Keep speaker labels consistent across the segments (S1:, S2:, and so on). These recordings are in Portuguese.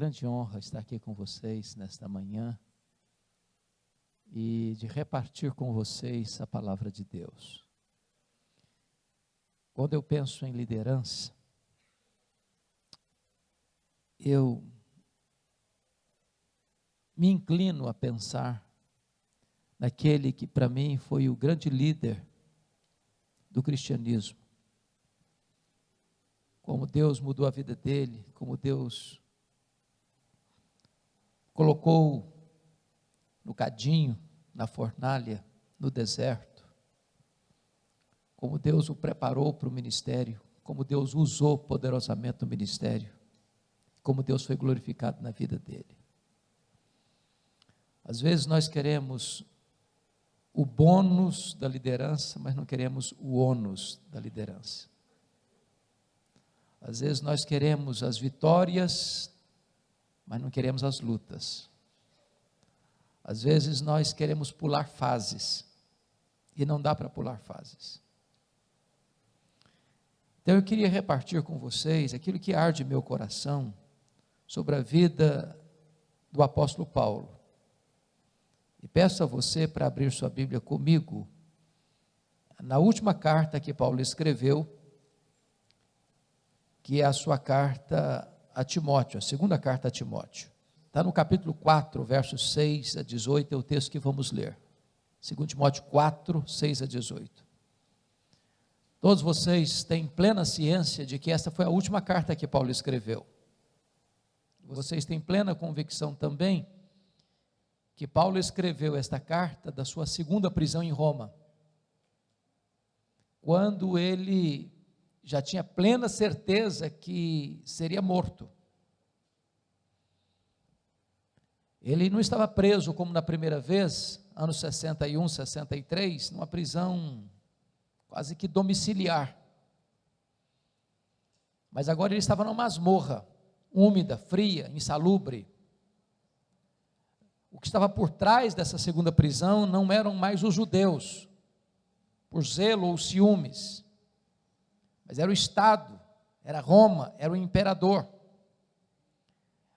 S1: grande honra estar aqui com vocês nesta manhã e de repartir com vocês a palavra de Deus. Quando eu penso em liderança, eu me inclino a pensar naquele que para mim foi o grande líder do cristianismo. Como Deus mudou a vida dele, como Deus colocou no cadinho, na fornalha, no deserto, como Deus o preparou para o ministério, como Deus usou poderosamente o ministério, como Deus foi glorificado na vida dele. Às vezes nós queremos o bônus da liderança, mas não queremos o ônus da liderança. Às vezes nós queremos as vitórias, mas não queremos as lutas. Às vezes nós queremos pular fases, e não dá para pular fases. Então eu queria repartir com vocês aquilo que arde em meu coração sobre a vida do apóstolo Paulo. E peço a você para abrir sua Bíblia comigo, na última carta que Paulo escreveu, que é a sua carta a Timóteo, a segunda carta a Timóteo. Está no capítulo 4, versos 6 a 18, é o texto que vamos ler. 2 Timóteo 4, 6 a 18. Todos vocês têm plena ciência de que essa foi a última carta que Paulo escreveu. Vocês têm plena convicção também que Paulo escreveu esta carta da sua segunda prisão em Roma, quando ele já tinha plena certeza que seria morto. Ele não estava preso como na primeira vez, anos 61, 63, numa prisão quase que domiciliar. Mas agora ele estava numa masmorra, úmida, fria, insalubre. O que estava por trás dessa segunda prisão não eram mais os judeus, por zelo ou ciúmes, mas era o Estado, era Roma, era o imperador.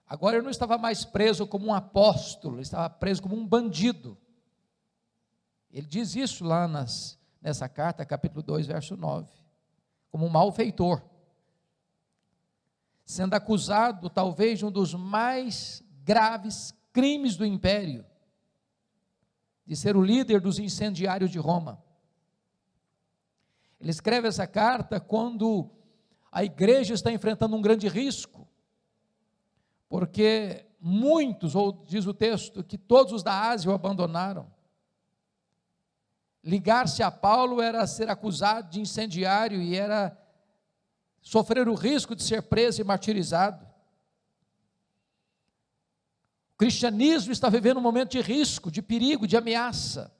S1: Agora ele não estava mais preso como um apóstolo, ele estava preso como um bandido. Ele diz isso lá nessa carta, capítulo 2, verso 9, como um malfeitor, sendo acusado talvez de um dos mais graves crimes do império, de ser o líder dos incendiários de Roma. Ele escreve essa carta quando a igreja está enfrentando um grande risco, porque muitos, ou diz o texto, que todos os da Ásia o abandonaram. Ligar-se a Paulo era ser acusado de incendiário e era sofrer o risco de ser preso e martirizado. O cristianismo está vivendo um momento de risco, de perigo, de ameaça.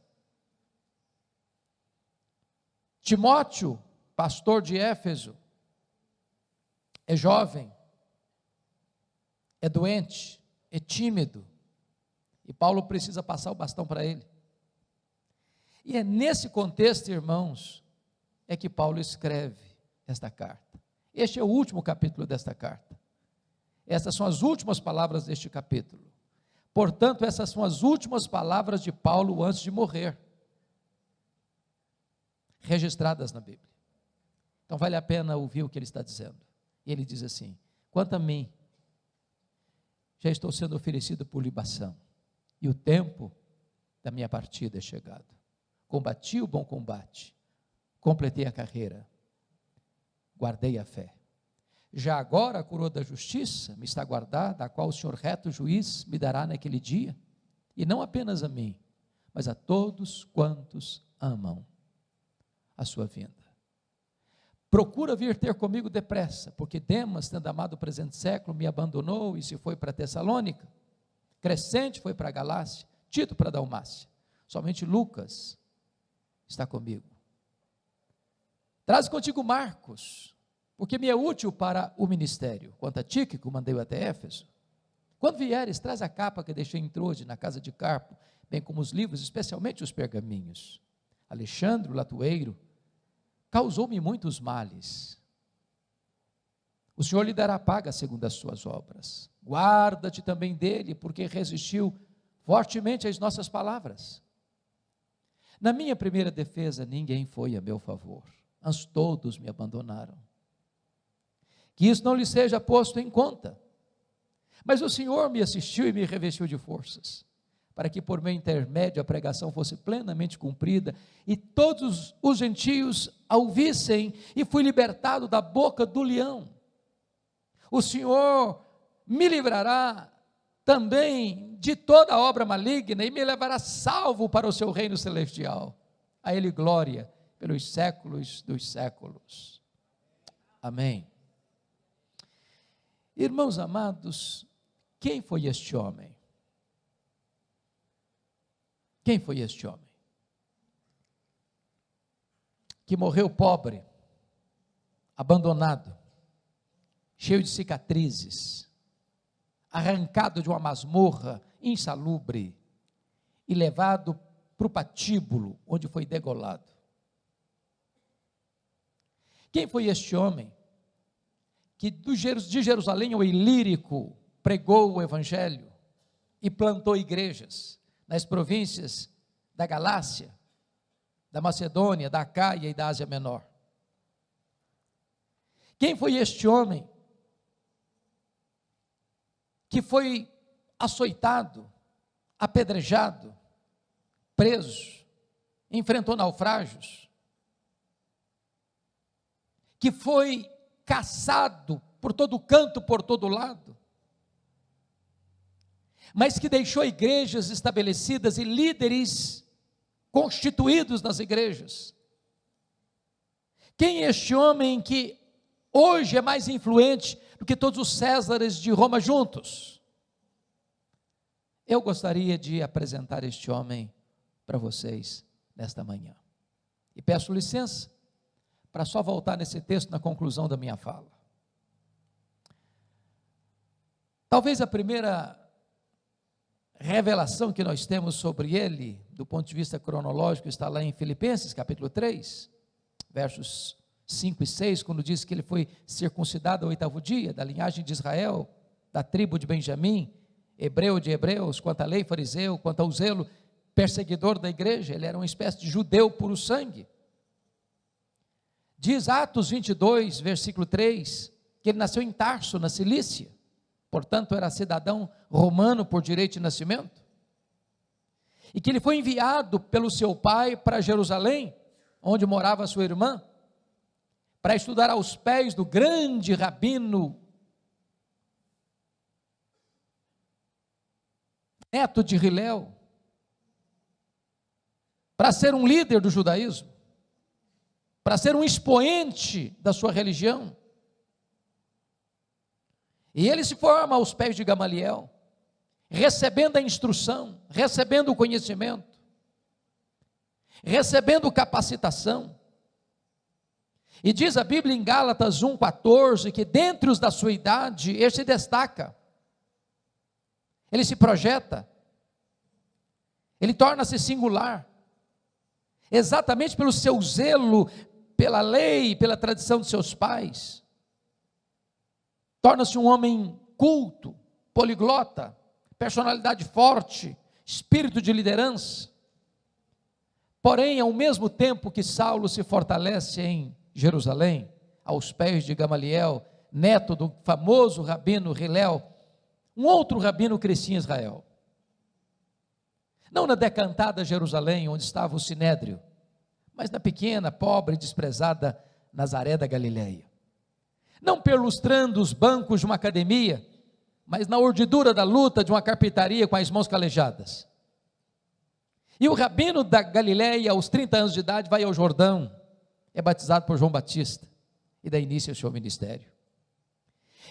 S1: Timóteo, pastor de Éfeso, é jovem, é doente, é tímido, e Paulo precisa passar o bastão para ele. E é nesse contexto, irmãos, é que Paulo escreve esta carta. Este é o último capítulo desta carta. Essas são as últimas palavras deste capítulo. Portanto, essas são as últimas palavras de Paulo antes de morrer, registradas na Bíblia. Então vale a pena ouvir o que ele está dizendo. E ele diz assim: quanto a mim, já estou sendo oferecido por libação, e o tempo da minha partida é chegado. Combati o bom combate, completei a carreira, guardei a fé. Já agora a coroa da justiça me está guardada, a qual o Senhor reto juiz me dará naquele dia, e não apenas a mim, mas a todos quantos amam a sua vinda. Procura vir ter comigo depressa, porque Demas, tendo amado o presente século, me abandonou e se foi para Tessalônica. Crescente foi para a Galácia, Tito para a Dalmácia. Somente Lucas está comigo. Traz contigo Marcos, porque me é útil para o ministério. Quanto a Tíquico, mandei-o até Éfeso. Quando vieres, traz a capa que deixei em Troade, na casa de Carpo, bem como os livros, especialmente os pergaminhos. Alexandre, o latueiro, causou-me muitos males. o Senhor lhe dará paga segundo as suas obras. Guarda-te também dele, porque resistiu fortemente às nossas palavras. Na minha primeira defesa, ninguém foi a meu favor, antes todos me abandonaram. Que isso não lhe seja posto em conta. Mas o Senhor me assistiu e me revestiu de forças, para que por meu intermédio a pregação fosse plenamente cumprida, e todos os gentios a ouvissem, e fui libertado da boca do leão. O Senhor me livrará também de toda obra maligna, e me levará salvo para o seu reino celestial. A Ele glória pelos séculos dos séculos. Amém. Irmãos amados, quem foi este homem? Quem foi este homem? Que morreu pobre, abandonado, cheio de cicatrizes, arrancado de uma masmorra insalubre e levado para o patíbulo, onde foi degolado. Quem foi este homem que de Jerusalém ao Ilírico pregou o evangelho e plantou igrejas nas províncias da Galácia, da Macedônia, da Acaia e da Ásia Menor? Quem foi este homem que foi açoitado, apedrejado, preso, enfrentou naufrágios, que foi caçado por todo canto, por todo lado, mas que deixou igrejas estabelecidas e líderes constituídos nas igrejas? Quem é este homem que hoje é mais influente do que todos os Césares de Roma juntos? Eu gostaria de apresentar este homem para vocês nesta manhã, e peço licença para só voltar nesse texto na conclusão da minha fala. Talvez a primeira revelação que nós temos sobre ele, do ponto de vista cronológico, está lá em Filipenses, capítulo 3, versos 5 e 6, quando diz que ele foi circuncidado ao 8º dia, da linhagem de Israel, da tribo de Benjamim, hebreu de hebreus, quanto à lei fariseu, quanto ao zelo perseguidor da igreja. Ele era uma espécie de judeu puro sangue. Diz Atos 22, versículo 3, que ele nasceu em Tarso, na Cilícia, portanto era cidadão romano por direito de nascimento, e que ele foi enviado pelo seu pai para Jerusalém, onde morava sua irmã, para estudar aos pés do grande rabino, neto de Hilel, para ser um líder do judaísmo, para ser um expoente da sua religião. E ele se forma aos pés de Gamaliel, recebendo a instrução, recebendo o conhecimento, recebendo capacitação. E diz a Bíblia em Gálatas 1,14, que dentre os da sua idade, ele se destaca, ele se projeta, ele torna-se singular, exatamente pelo seu zelo, pela lei, pela tradição de seus pais. Torna-se um homem culto, poliglota, personalidade forte, espírito de liderança. Porém, ao mesmo tempo que Saulo se fortalece em Jerusalém, aos pés de Gamaliel, neto do famoso rabino Hilel, um outro rabino crescia em Israel. Não na decantada Jerusalém, onde estava o Sinédrio, mas na pequena, pobre e desprezada Nazaré da Galileia. Não perlustrando os bancos de uma academia, mas na urdidura da luta de uma carpintaria com as mãos calejadas. E o rabino da Galileia, aos 30 anos de idade, vai ao Jordão, é batizado por João Batista, e dá início ao seu ministério.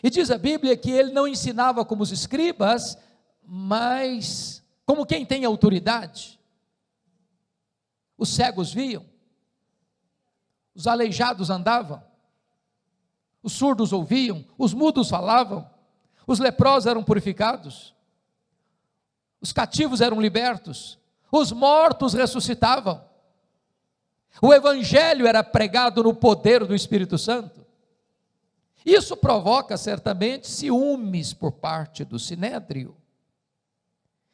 S1: E diz a Bíblia que ele não ensinava como os escribas, mas como quem tem autoridade. Os cegos viam, os aleijados andavam, os surdos ouviam, os mudos falavam, os leprosos eram purificados, os cativos eram libertos, os mortos ressuscitavam. O evangelho era pregado no poder do Espírito Santo. Isso provoca certamente ciúmes por parte do sinédrio.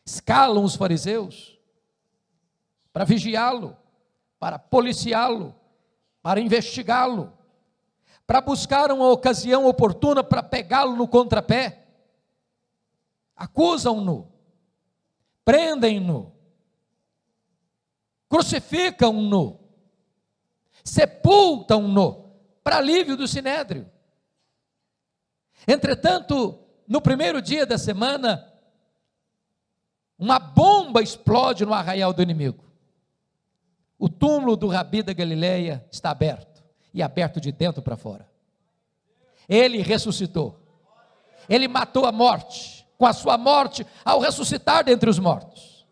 S1: Escalam os fariseus para vigiá-lo, para policiá-lo, para investigá-lo, para buscar uma ocasião oportuna para pegá-lo no contrapé. Acusam-no, prendem-no, crucificam-no, sepultam-no, para alívio do sinédrio. Entretanto, no primeiro dia da semana, uma bomba explode no arraial do inimigo. O túmulo do Rabi da Galileia está aberto, e aberto de dentro para fora. Ele ressuscitou, ele matou a morte, com a sua morte, ao ressuscitar dentre os mortos.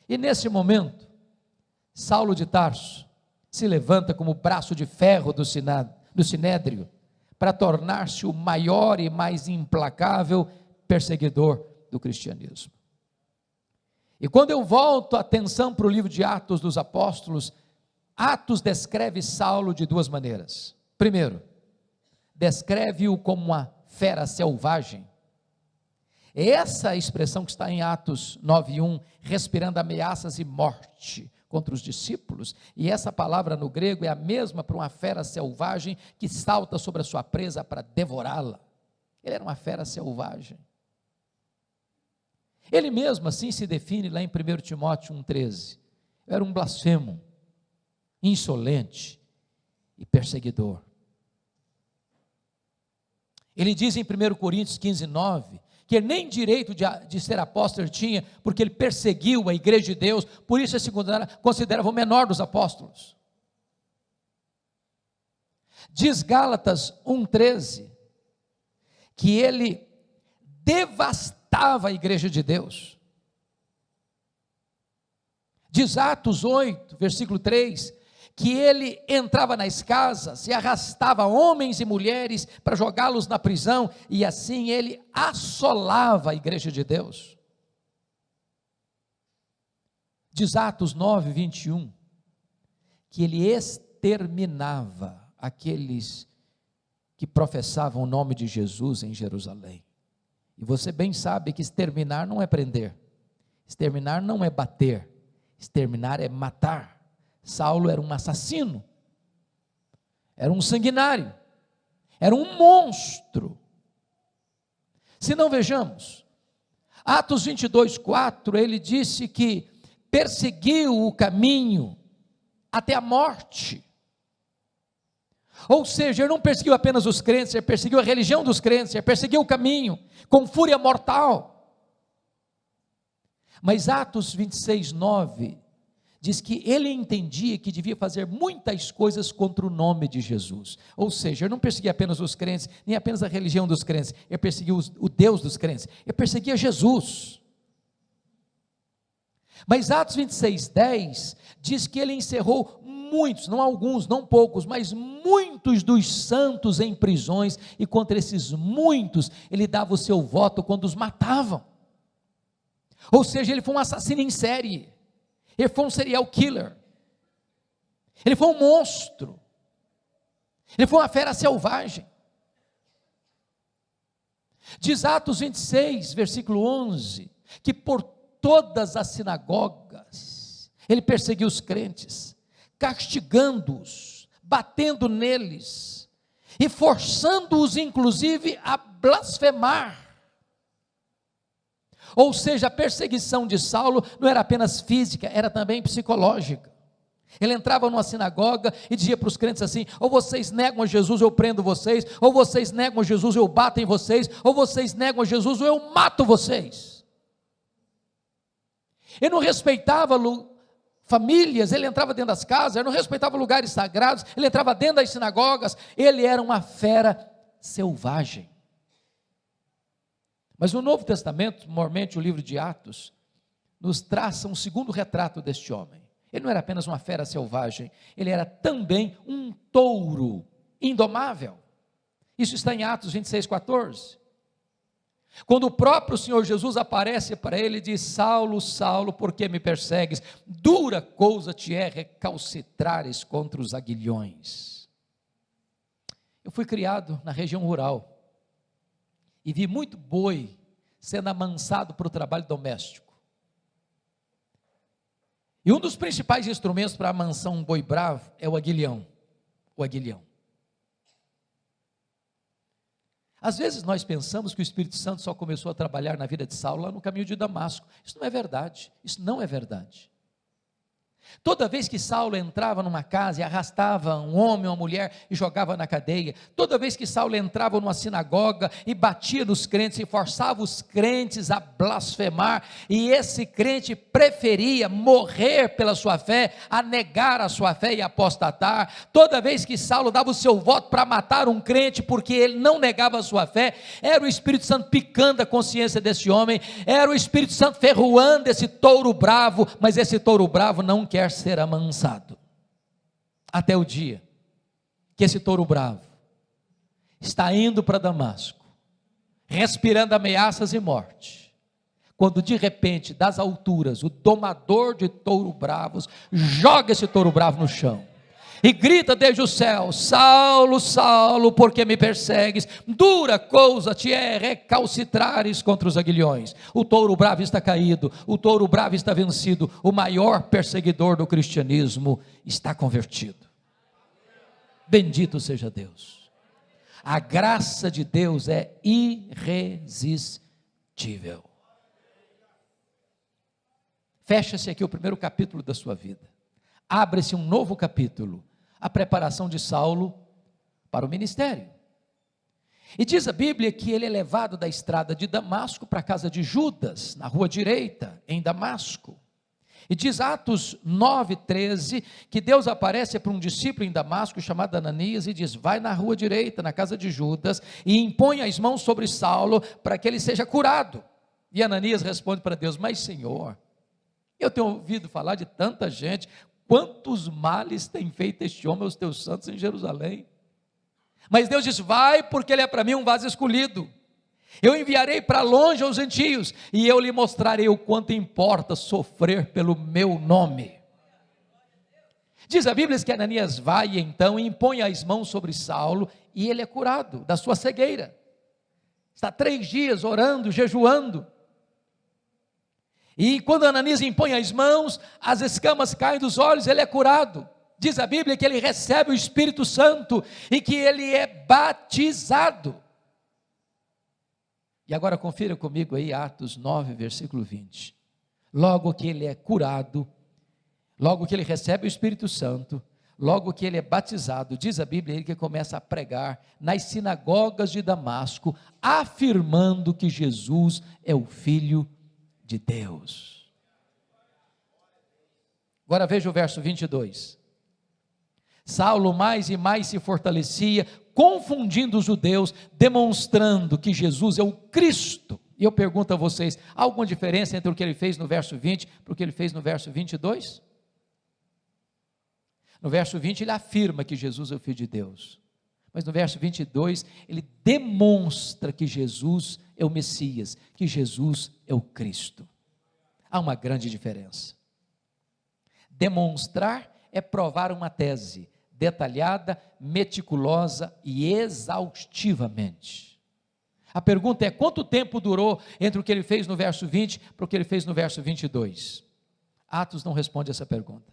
S1: E nesse momento, Saulo de Tarso se levanta como braço de ferro do sinédrio, para tornar-se o maior e mais implacável perseguidor do cristianismo. E quando eu volto a atenção para o livro de Atos dos Apóstolos, Atos descreve Saulo de duas maneiras. Primeiro, descreve-o como uma fera selvagem. Essa expressão que está em Atos 9:1, respirando ameaças e morte contra os discípulos, e essa palavra no grego é a mesma para uma fera selvagem que salta sobre a sua presa para devorá-la. Ele era uma fera selvagem. Ele mesmo assim se define lá em 1 Timóteo 1,13, era um blasfemo, insolente e perseguidor. Ele diz em 1 Coríntios 15:9, que nem direito de ser apóstolo tinha, porque ele perseguiu a igreja de Deus, por isso ele se considerava o menor dos apóstolos. Diz Gálatas 1,13, que ele devastava a igreja de Deus. Diz Atos 8, versículo 3, que ele entrava nas casas e arrastava homens e mulheres para jogá-los na prisão, e assim ele assolava a igreja de Deus. Diz Atos 9, 21, que ele exterminava aqueles que professavam o nome de Jesus em Jerusalém. E você bem sabe que exterminar não é prender, exterminar não é bater, exterminar é matar. Saulo era um assassino, era um sanguinário, era um monstro. Se não vejamos, Atos 22:4, ele disse que perseguiu o caminho até a morte. Ou seja, ele não perseguiu apenas os crentes, ele perseguiu a religião dos crentes, ele perseguiu o caminho com fúria mortal. Mas Atos 26:9 diz que ele entendia que devia fazer muitas coisas contra o nome de Jesus. Ou seja, ele não perseguia apenas os crentes, nem apenas a religião dos crentes, ele perseguia o Deus dos crentes, ele perseguia Jesus. Mas Atos 26:10 diz que ele encerrou muitos, não alguns, não poucos, mas muitos dos santos em prisões, e contra esses muitos ele dava o seu voto quando os matavam. Ou seja, ele foi um assassino em série, ele foi um serial killer, ele foi um monstro, ele foi uma fera selvagem. Diz Atos 26, versículo 11, que por todas as sinagogas ele perseguiu os crentes, castigando-os, batendo neles, e forçando-os inclusive a blasfemar. Ou seja, a perseguição de Saulo não era apenas física, era também psicológica. Ele entrava numa sinagoga e dizia para os crentes assim: ou vocês negam a Jesus, eu prendo vocês, ou vocês negam a Jesus, eu bato em vocês, ou vocês negam a Jesus, ou eu mato vocês. Ele não respeitava famílias, ele entrava dentro das casas, ele não respeitava lugares sagrados, ele entrava dentro das sinagogas, ele era uma fera selvagem. Mas o Novo Testamento, normalmente o livro de Atos, nos traça um segundo retrato deste homem. Ele não era apenas uma fera selvagem, ele era também um touro indomável. Isso está em Atos 26:14. Quando o próprio Senhor Jesus aparece para ele e diz: Saulo, Saulo, por que me persegues? Dura coisa te é recalcitrares contra os aguilhões. Eu fui criado na região rural e vi muito boi sendo amansado para o trabalho doméstico. E um dos principais instrumentos para amansar um boi bravo é o aguilhão. O aguilhão. Às vezes nós pensamos que o Espírito Santo só começou a trabalhar na vida de Saulo lá no caminho de Damasco. Isso não é verdade. Isso não é verdade. Toda vez que Saulo entrava numa casa e arrastava um homem ou uma mulher e jogava na cadeia, toda vez que Saulo entrava numa sinagoga e batia nos crentes e forçava os crentes a blasfemar, e esse crente preferia morrer pela sua fé, a negar a sua fé e apostatar, toda vez que Saulo dava o seu voto para matar um crente porque ele não negava a sua fé, era o Espírito Santo picando a consciência desse homem, era o Espírito Santo ferroando esse touro bravo, mas esse touro bravo não quer ser amansado, até o dia que esse touro bravo está indo para Damasco, respirando ameaças e morte, quando de repente, das alturas, o domador de touro bravos joga esse touro bravo no chão e grita desde o céu: Saulo, Saulo, por que me persegues? Dura coisa te é recalcitrares contra os aguilhões. O touro bravo está caído, o touro bravo está vencido, o maior perseguidor do cristianismo está convertido. Bendito seja Deus. A graça de Deus é irresistível. Fecha-se aqui o primeiro capítulo da sua vida. Abre-se um novo capítulo, a preparação de Saulo para o ministério. E diz a Bíblia que ele é levado da estrada de Damasco para a casa de Judas, na rua direita, em Damasco. E diz Atos 9:13, que Deus aparece para um discípulo em Damasco, chamado Ananias, e diz: vai na rua direita, na casa de Judas, e impõe as mãos sobre Saulo, para que ele seja curado. E Ananias responde para Deus: mas Senhor, eu tenho ouvido falar de tanta gente, quantos males tem feito este homem aos teus santos em Jerusalém? Mas Deus diz: vai, porque ele é para mim um vaso escolhido. Eu enviarei para longe aos gentios, e eu lhe mostrarei o quanto importa sofrer pelo meu nome. Diz a Bíblia que Ananias vai então e impõe as mãos sobre Saulo, e ele é curado da sua cegueira. Está 3 dias orando, jejuando. E quando Ananias impõe as mãos, as escamas caem dos olhos, ele é curado. Diz a Bíblia que ele recebe o Espírito Santo e que ele é batizado. E agora confira comigo aí Atos 9, versículo 20. Logo que ele é curado, logo que ele recebe o Espírito Santo, logo que ele é batizado, diz a Bíblia, ele que começa a pregar nas sinagogas de Damasco, afirmando que Jesus é o Filho de Deus. Agora veja o verso 22. Saulo mais e mais se fortalecia, confundindo os judeus, demonstrando que Jesus é o Cristo. E eu pergunto a vocês, há alguma diferença entre o que ele fez no verso 20 para o que ele fez no verso 22? No verso 20 ele afirma que Jesus é o Filho de Deus, mas no verso 22 ele demonstra que Jesus é o Messias, que Jesus é o Cristo. Há uma grande diferença. Demonstrar é provar uma tese detalhada, meticulosa e exaustivamente. A pergunta é: quanto tempo durou entre o que ele fez no verso 20 para o que ele fez no verso 22? Atos não responde essa pergunta.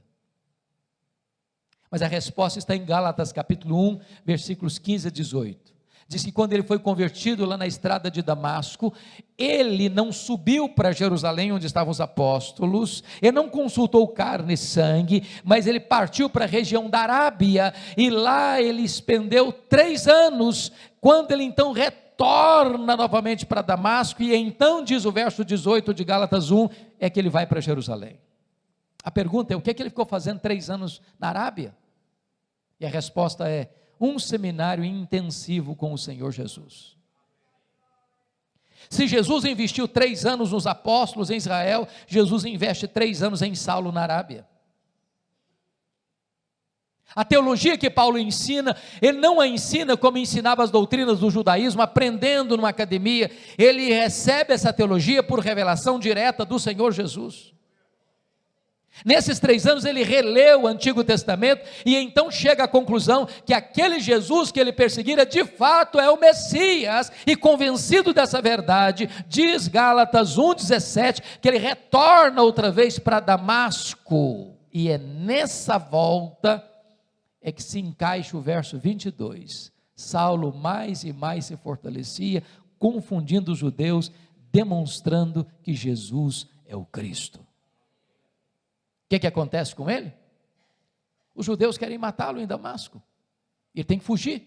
S1: Mas a resposta está em Gálatas capítulo 1, versículos 15 a 18. Diz que quando ele foi convertido lá na estrada de Damasco, ele não subiu para Jerusalém onde estavam os apóstolos, ele não consultou carne e sangue, mas ele partiu para a região da Arábia, e lá ele expendeu 3 anos, quando ele então retorna novamente para Damasco, e então diz o verso 18 de Gálatas 1, é que ele vai para Jerusalém. A pergunta é: o que é que ele ficou fazendo 3 anos na Arábia? E a resposta é: um seminário intensivo com o Senhor Jesus. Se Jesus investiu 3 anos nos apóstolos em Israel, Jesus investe 3 anos em Saulo na Arábia. A teologia que Paulo ensina, ele não a ensina como ensinava as doutrinas do judaísmo, aprendendo numa academia. Ele recebe essa teologia por revelação direta do Senhor Jesus. Nesses 3 anos ele releu o Antigo Testamento e então chega à conclusão que aquele Jesus que ele perseguira de fato é o Messias, e convencido dessa verdade, diz Gálatas 1,17, que ele retorna outra vez para Damasco, e é nessa volta é que se encaixa o verso 22, Saulo mais e mais se fortalecia, confundindo os judeus, demonstrando que Jesus é o Cristo. O que acontece com ele? Os judeus querem matá-lo em Damasco, ele tem que fugir,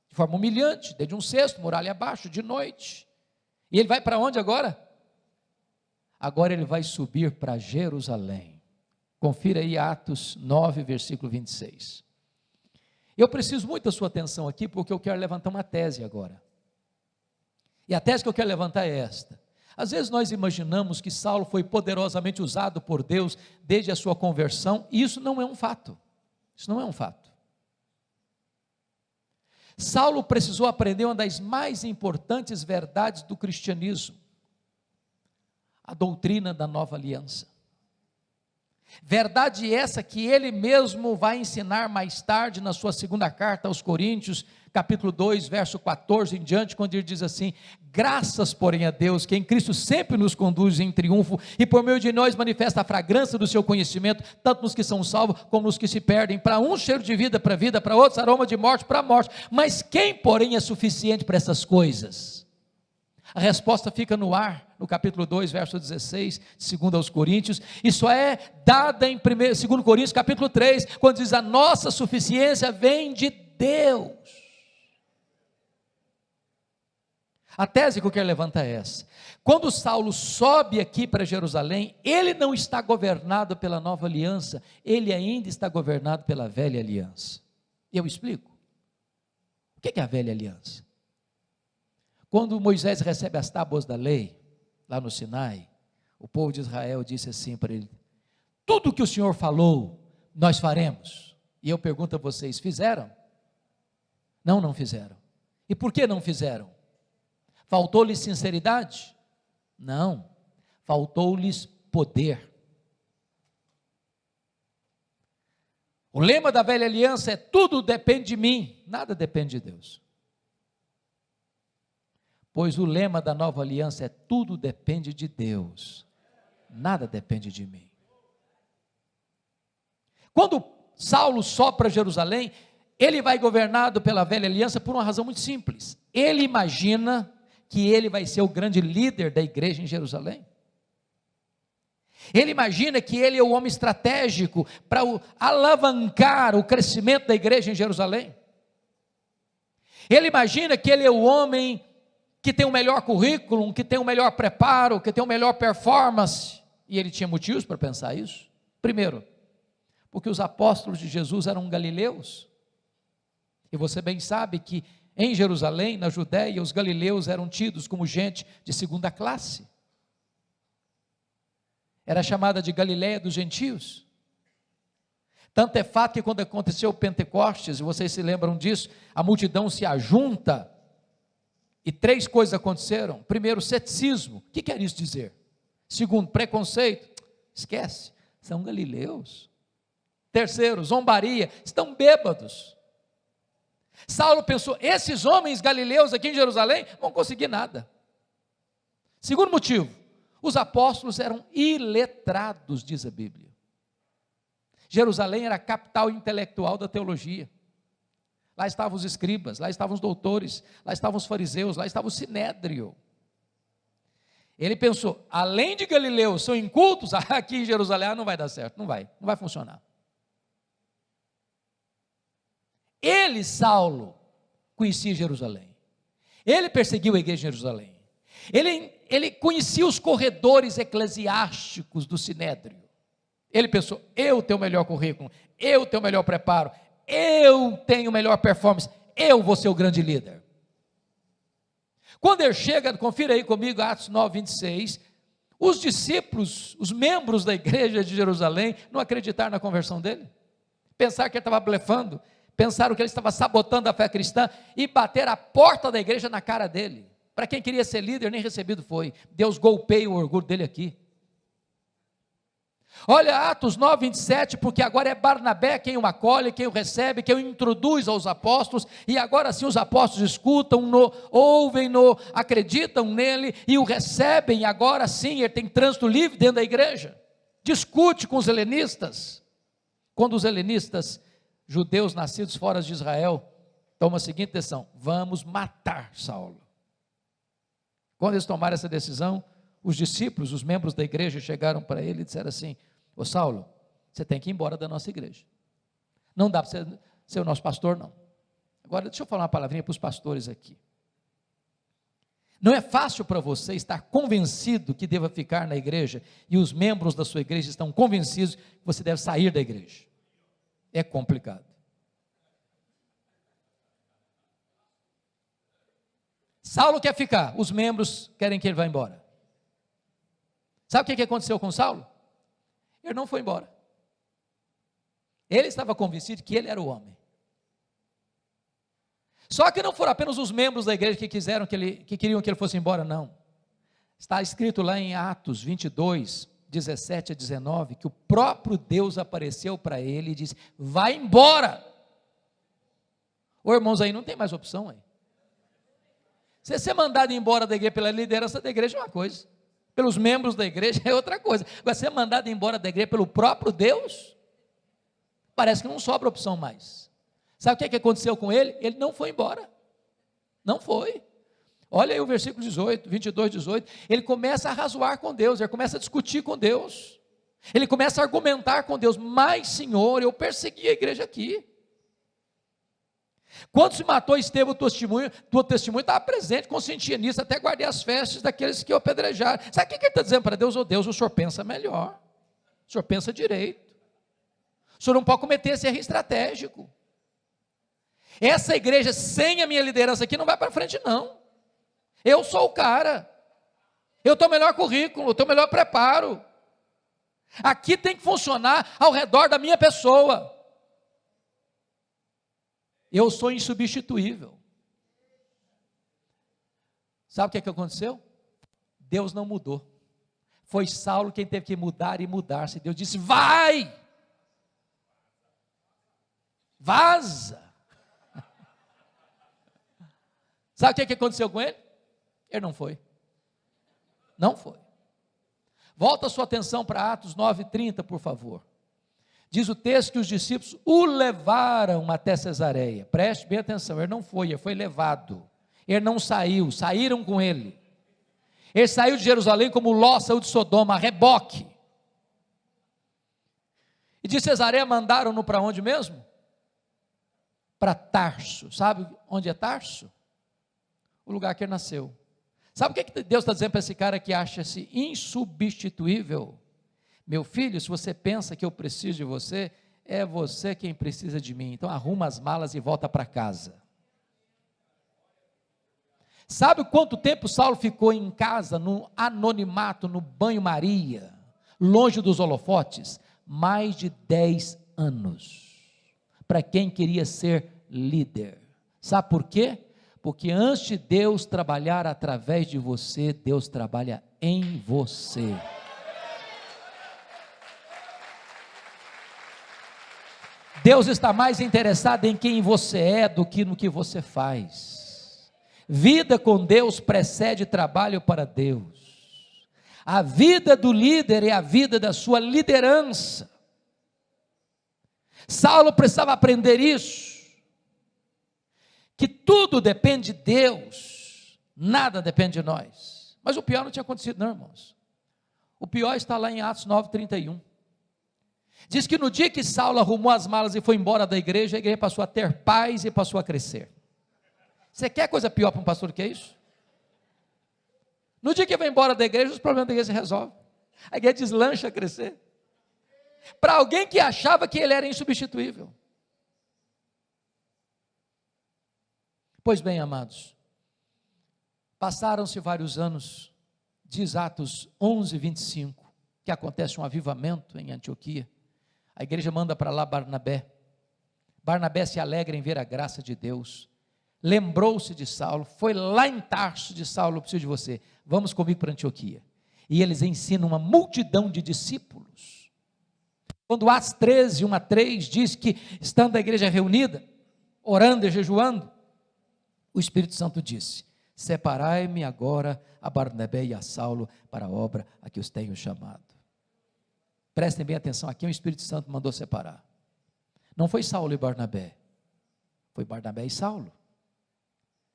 S1: de forma humilhante, desde um cesto, muralha abaixo, de noite, e ele vai para onde agora? Agora ele vai subir para Jerusalém. Confira aí Atos 9, versículo 26, eu preciso muito da sua atenção aqui, porque eu quero levantar uma tese agora, e a tese que eu quero levantar é esta: às vezes nós imaginamos que Saulo foi poderosamente usado por Deus desde a sua conversão, e isso não é um fato, isso não é um fato. Saulo precisou aprender uma das mais importantes verdades do cristianismo, a doutrina da nova aliança, verdade essa que ele mesmo vai ensinar mais tarde na sua segunda carta aos Coríntios, capítulo 2, verso 14 em diante, quando ele diz assim: graças porém a Deus, que em Cristo sempre nos conduz em triunfo, e por meio de nós manifesta a fragrância do seu conhecimento, tanto nos que são salvos, como nos que se perdem. Para uns cheiro de vida, para outros aroma de morte, para a morte. Mas quem porém é suficiente para essas coisas? A resposta fica no ar, no capítulo 2, verso 16, segundo aos Coríntios, e só é dada em 2 Coríntios, capítulo 3, quando diz: a nossa suficiência vem de Deus. A tese que eu quero levantar é essa: quando Saulo sobe aqui para Jerusalém, ele não está governado pela nova aliança, ele ainda está governado pela velha aliança. E eu explico. O que é a velha aliança? Quando Moisés recebe as tábuas da lei, lá no Sinai, o povo de Israel disse assim para ele: tudo que o Senhor falou, nós faremos. E eu pergunto a vocês: fizeram? Não, não fizeram. E por que não fizeram? Faltou-lhes sinceridade? Não, faltou-lhes poder. O lema da velha aliança é: tudo depende de mim, nada depende de Deus. Pois o lema da nova aliança é: tudo depende de Deus, nada depende de mim. Quando Saulo sobe para Jerusalém, ele vai governado pela velha aliança por uma razão muito simples. Ele imagina que ele vai ser o grande líder da igreja em Jerusalém. Ele imagina que ele é o homem estratégico para alavancar o crescimento da igreja em Jerusalém. Ele imagina que ele é o homem que tem o melhor currículo, que tem o melhor preparo, que tem o melhor performance. E ele tinha motivos para pensar isso. Primeiro, porque os apóstolos de Jesus eram galileus. E você bem sabe que em Jerusalém, na Judéia, os galileus eram tidos como gente de segunda classe. Era chamada de Galileia dos gentios. Tanto é fato que quando aconteceu o Pentecostes, e vocês se lembram disso, a multidão se ajunta, e 3 coisas aconteceram. Primeiro, ceticismo. O que quer isso dizer? Segundo, preconceito. Esquece, são galileus. Terceiro, zombaria, estão bêbados. Saulo pensou: esses homens galileus aqui em Jerusalém vão conseguir nada. Segundo motivo, os apóstolos eram iletrados, diz a Bíblia. Jerusalém era a capital intelectual da teologia. Lá estavam os escribas, lá estavam os doutores, lá estavam os fariseus, lá estava o sinédrio. Ele pensou: além de galileus são incultos, aqui em Jerusalém não vai dar certo, não vai funcionar. Ele, Saulo, conhecia Jerusalém, ele perseguiu a igreja em Jerusalém, ele conhecia os corredores eclesiásticos do sinédrio. Ele pensou: eu tenho o melhor currículo, eu tenho o melhor preparo, eu tenho melhor performance, eu vou ser o grande líder. Quando ele chega, confira aí comigo Atos 9, 26, os discípulos, os membros da igreja de Jerusalém, não acreditaram na conversão dele, pensaram que ele estava blefando, pensaram que ele estava sabotando a fé cristã, e bateram a porta da igreja na cara dele. Para quem queria ser líder, nem recebido foi. Deus golpeia o orgulho dele aqui. Olha Atos 9, 27, porque agora é Barnabé quem o acolhe, quem o recebe, quem o introduz aos apóstolos, e agora sim os apóstolos escutam-no, ouvem-no, acreditam nele, e o recebem, e agora sim ele tem trânsito livre dentro da igreja, discute com os helenistas, quando os helenistas, judeus nascidos fora de Israel, tomam a seguinte decisão: vamos matar Saulo. Quando eles tomaram essa decisão, os discípulos, os membros da igreja chegaram para ele e disseram assim: ô Saulo, você tem que ir embora da nossa igreja, não dá para você ser o nosso pastor não. Agora deixa eu falar uma palavrinha para os pastores aqui. Não é fácil para você estar convencido que deva ficar na igreja, e os membros da sua igreja estão convencidos que você deve sair da igreja. É complicado. Saulo quer ficar, os membros querem que ele vá embora. Sabe o que aconteceu com Saulo? Ele não foi embora. Ele estava convencido que ele era o homem. Só que não foram apenas os membros da igreja que queriam que ele fosse embora, não. Está escrito lá em Atos 22, 17 a 19, que o próprio Deus apareceu para ele e disse: vai embora. Ô irmãos, aí não tem mais opção aí. Você ser mandado embora da igreja pela liderança da igreja é uma coisa, pelos membros da igreja é outra coisa. Agora, ser mandado embora da igreja pelo próprio Deus, parece que não sobra opção mais. Sabe o que aconteceu com ele? Ele não foi embora, não foi. Olha aí o versículo 18, 22, 18, ele começa a razoar com Deus, ele começa a discutir com Deus, ele começa a argumentar com Deus: mas Senhor, eu persegui a igreja aqui. Quando se matou Estevão, tua testemunha estava presente, consentia nisso, até guardei as festas daqueles que o apedrejaram. Sabe o que ele está dizendo para Deus? Ô Deus, o senhor pensa melhor, o senhor pensa direito, o senhor não pode cometer esse erro estratégico. Essa igreja sem a minha liderança aqui não vai para frente não. Eu sou o cara, eu tenho o melhor currículo, eu tenho o melhor preparo, aqui tem que funcionar ao redor da minha pessoa. Eu sou insubstituível. Sabe o que aconteceu? Deus não mudou. Foi Saulo quem teve que mudar e mudar-se. Deus disse: vai! Vaza! Sabe o que aconteceu com ele? Ele não foi. Não foi. Volta a sua atenção para Atos 9:30, por favor. Diz o texto que os discípulos o levaram até Cesareia. Preste bem atenção, ele não foi, ele foi levado. Ele não saiu, saíram com ele. Ele saiu de Jerusalém como Ló saiu de Sodoma, a reboque. E de Cesareia mandaram-no para onde mesmo? Para Tarso. Sabe onde é Tarso? O lugar que ele nasceu. Sabe o que Deus está dizendo para esse cara que acha-se insubstituível? Meu filho, se você pensa que eu preciso de você, é você quem precisa de mim. Então arruma as malas e volta para casa. Sabe quanto tempo Saulo ficou em casa, no anonimato, no banho-maria, longe dos holofotes? Mais de 10 anos. Para quem queria ser líder. Sabe por quê? Porque antes de Deus trabalhar através de você, Deus trabalha em você. Deus está mais interessado em quem você é do que no que você faz. Vida com Deus precede trabalho para Deus. A vida do líder é a vida da sua liderança. Saulo precisava aprender isso, que tudo depende de Deus, nada depende de nós. Mas o pior não tinha acontecido não, irmãos. O pior está lá em Atos 9:31. Diz que no dia que Saulo arrumou as malas e foi embora da igreja, a igreja passou a ter paz e passou a crescer. Você quer coisa pior para um pastor que é isso? No dia que vai embora da igreja, os problemas da igreja se resolvem. A igreja deslancha a crescer. Para alguém que achava que ele era insubstituível. Pois bem, amados, passaram-se vários anos, diz Atos 11:25, que acontece um avivamento em Antioquia. A igreja manda para lá Barnabé. Barnabé se alegra em ver a graça de Deus. Lembrou-se de Saulo, foi lá em Tarso de Saulo: eu preciso de você, vamos comigo para Antioquia. E eles ensinam uma multidão de discípulos. Quando Atos 13, 1 a 3 diz que, estando a igreja reunida, orando e jejuando, o Espírito Santo disse: separai-me agora a Barnabé e a Saulo para a obra a que os tenho chamado. Prestem bem atenção, aqui o Espírito Santo mandou separar. Não foi Saulo e Barnabé, foi Barnabé e Saulo.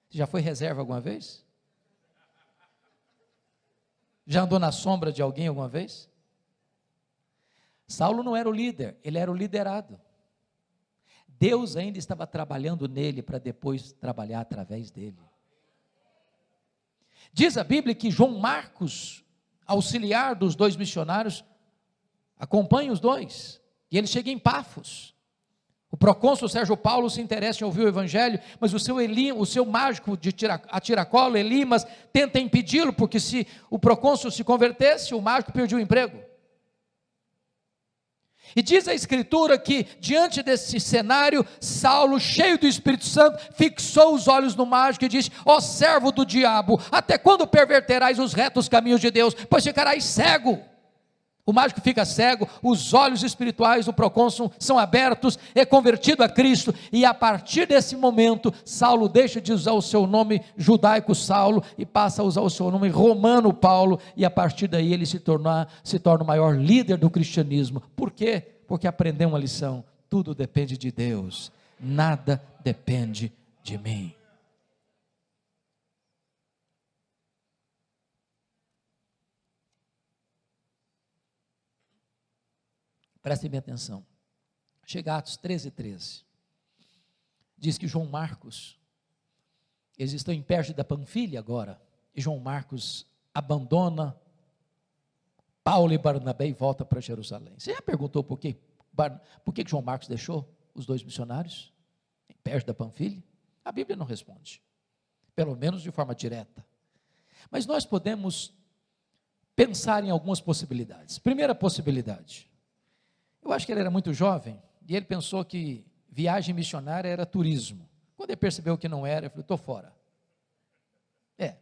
S1: Você já foi reserva alguma vez? Já andou na sombra de alguém alguma vez? Saulo não era o líder, ele era o liderado. Deus ainda estava trabalhando nele para depois trabalhar através dele. Diz a Bíblia que João Marcos, auxiliar dos dois missionários, acompanha os dois, e ele chega em Pafos. O procônsul Sérgio Paulo se interessa em ouvir o evangelho, mas o seu mágico de tiracolo, Elimas, tenta impedi-lo, porque se o procônsul se convertesse, o mágico perdia o emprego. E diz a Escritura que, diante desse cenário, Saulo, cheio do Espírito Santo, fixou os olhos no mágico e disse: ó servo do diabo, até quando perverterás os retos caminhos de Deus? Pois ficarás cego. O mágico fica cego, os olhos espirituais do procônsul são abertos, é convertido a Cristo, e a partir desse momento, Saulo deixa de usar o seu nome judaico Saulo, e passa a usar o seu nome romano Paulo, e a partir daí ele se torna o maior líder do cristianismo. Por quê? Porque aprendeu uma lição: tudo depende de Deus, nada depende de mim. Prestem bem atenção. Chega a Atos 13. Diz que João Marcos, eles estão em Perge da Panfilha agora, e João Marcos abandona Paulo e Barnabé e volta para Jerusalém. Você já perguntou por que João Marcos deixou os dois missionários em Perge da Panfilha? A Bíblia não responde, pelo menos de forma direta. Mas nós podemos pensar em algumas possibilidades. Primeira possibilidade: eu acho que ele era muito jovem, e ele pensou que viagem missionária era turismo. Quando ele percebeu que não era, ele falou: estou fora.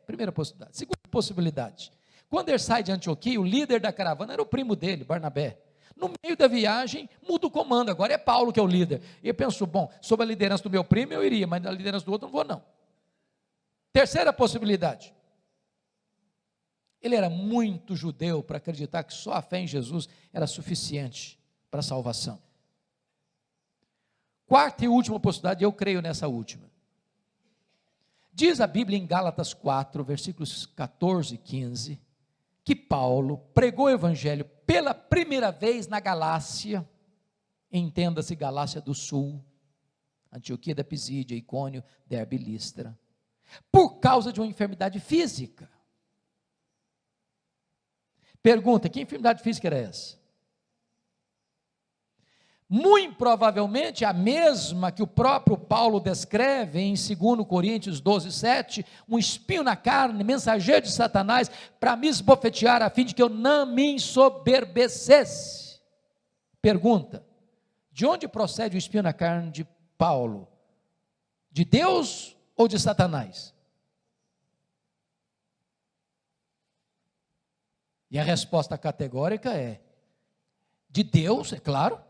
S1: Primeira possibilidade. Segunda possibilidade: quando ele sai de Antioquia, o líder da caravana era o primo dele, Barnabé. No meio da viagem, muda o comando, agora é Paulo que é o líder. E ele pensou: bom, sob a liderança do meu primo eu iria, mas na liderança do outro não vou não. Terceira possibilidade: ele era muito judeu para acreditar que só a fé em Jesus era suficiente para a salvação. Quarta e última possibilidade, eu creio nessa última. Diz a Bíblia em Gálatas 4, versículos 14 e 15, que Paulo pregou o evangelho pela primeira vez na Galácia, entenda-se Galácia do Sul, Antioquia da Pisídia, Icônio, Derbe e Listra, por causa de uma enfermidade física. Pergunta: que enfermidade física era essa? Muito provavelmente a mesma que o próprio Paulo descreve em 2 Coríntios 12, 7, um espinho na carne, mensageiro de Satanás, para me esbofetear, a fim de que eu não me ensoberbecesse. Pergunta: de onde procede o espinho na carne de Paulo? De Deus ou de Satanás? E a resposta categórica é: de Deus, é claro.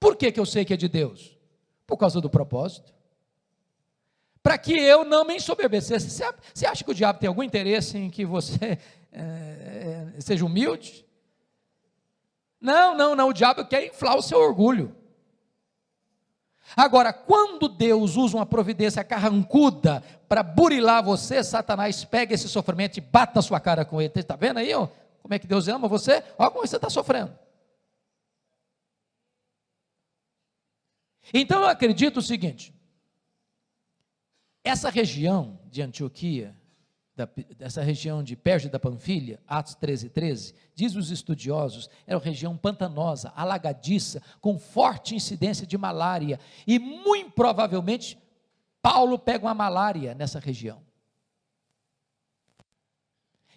S1: Por que eu sei que é de Deus? Por causa do propósito. Para que eu não me ensoberbecesse. Você acha que o diabo tem algum interesse em que você seja humilde? Não, o diabo quer inflar o seu orgulho. Agora, quando Deus usa uma providência carrancuda para burilar você, Satanás pega esse sofrimento e bate na sua cara com ele. Está vendo aí, ó, como é que Deus ama você? Olha como você está sofrendo. Então eu acredito o seguinte: essa região de Antioquia, essa região de Perge da Panfilha, Atos 13, diz os estudiosos, era uma região pantanosa, alagadiça, com forte incidência de malária, e muito provavelmente Paulo pega uma malária nessa região,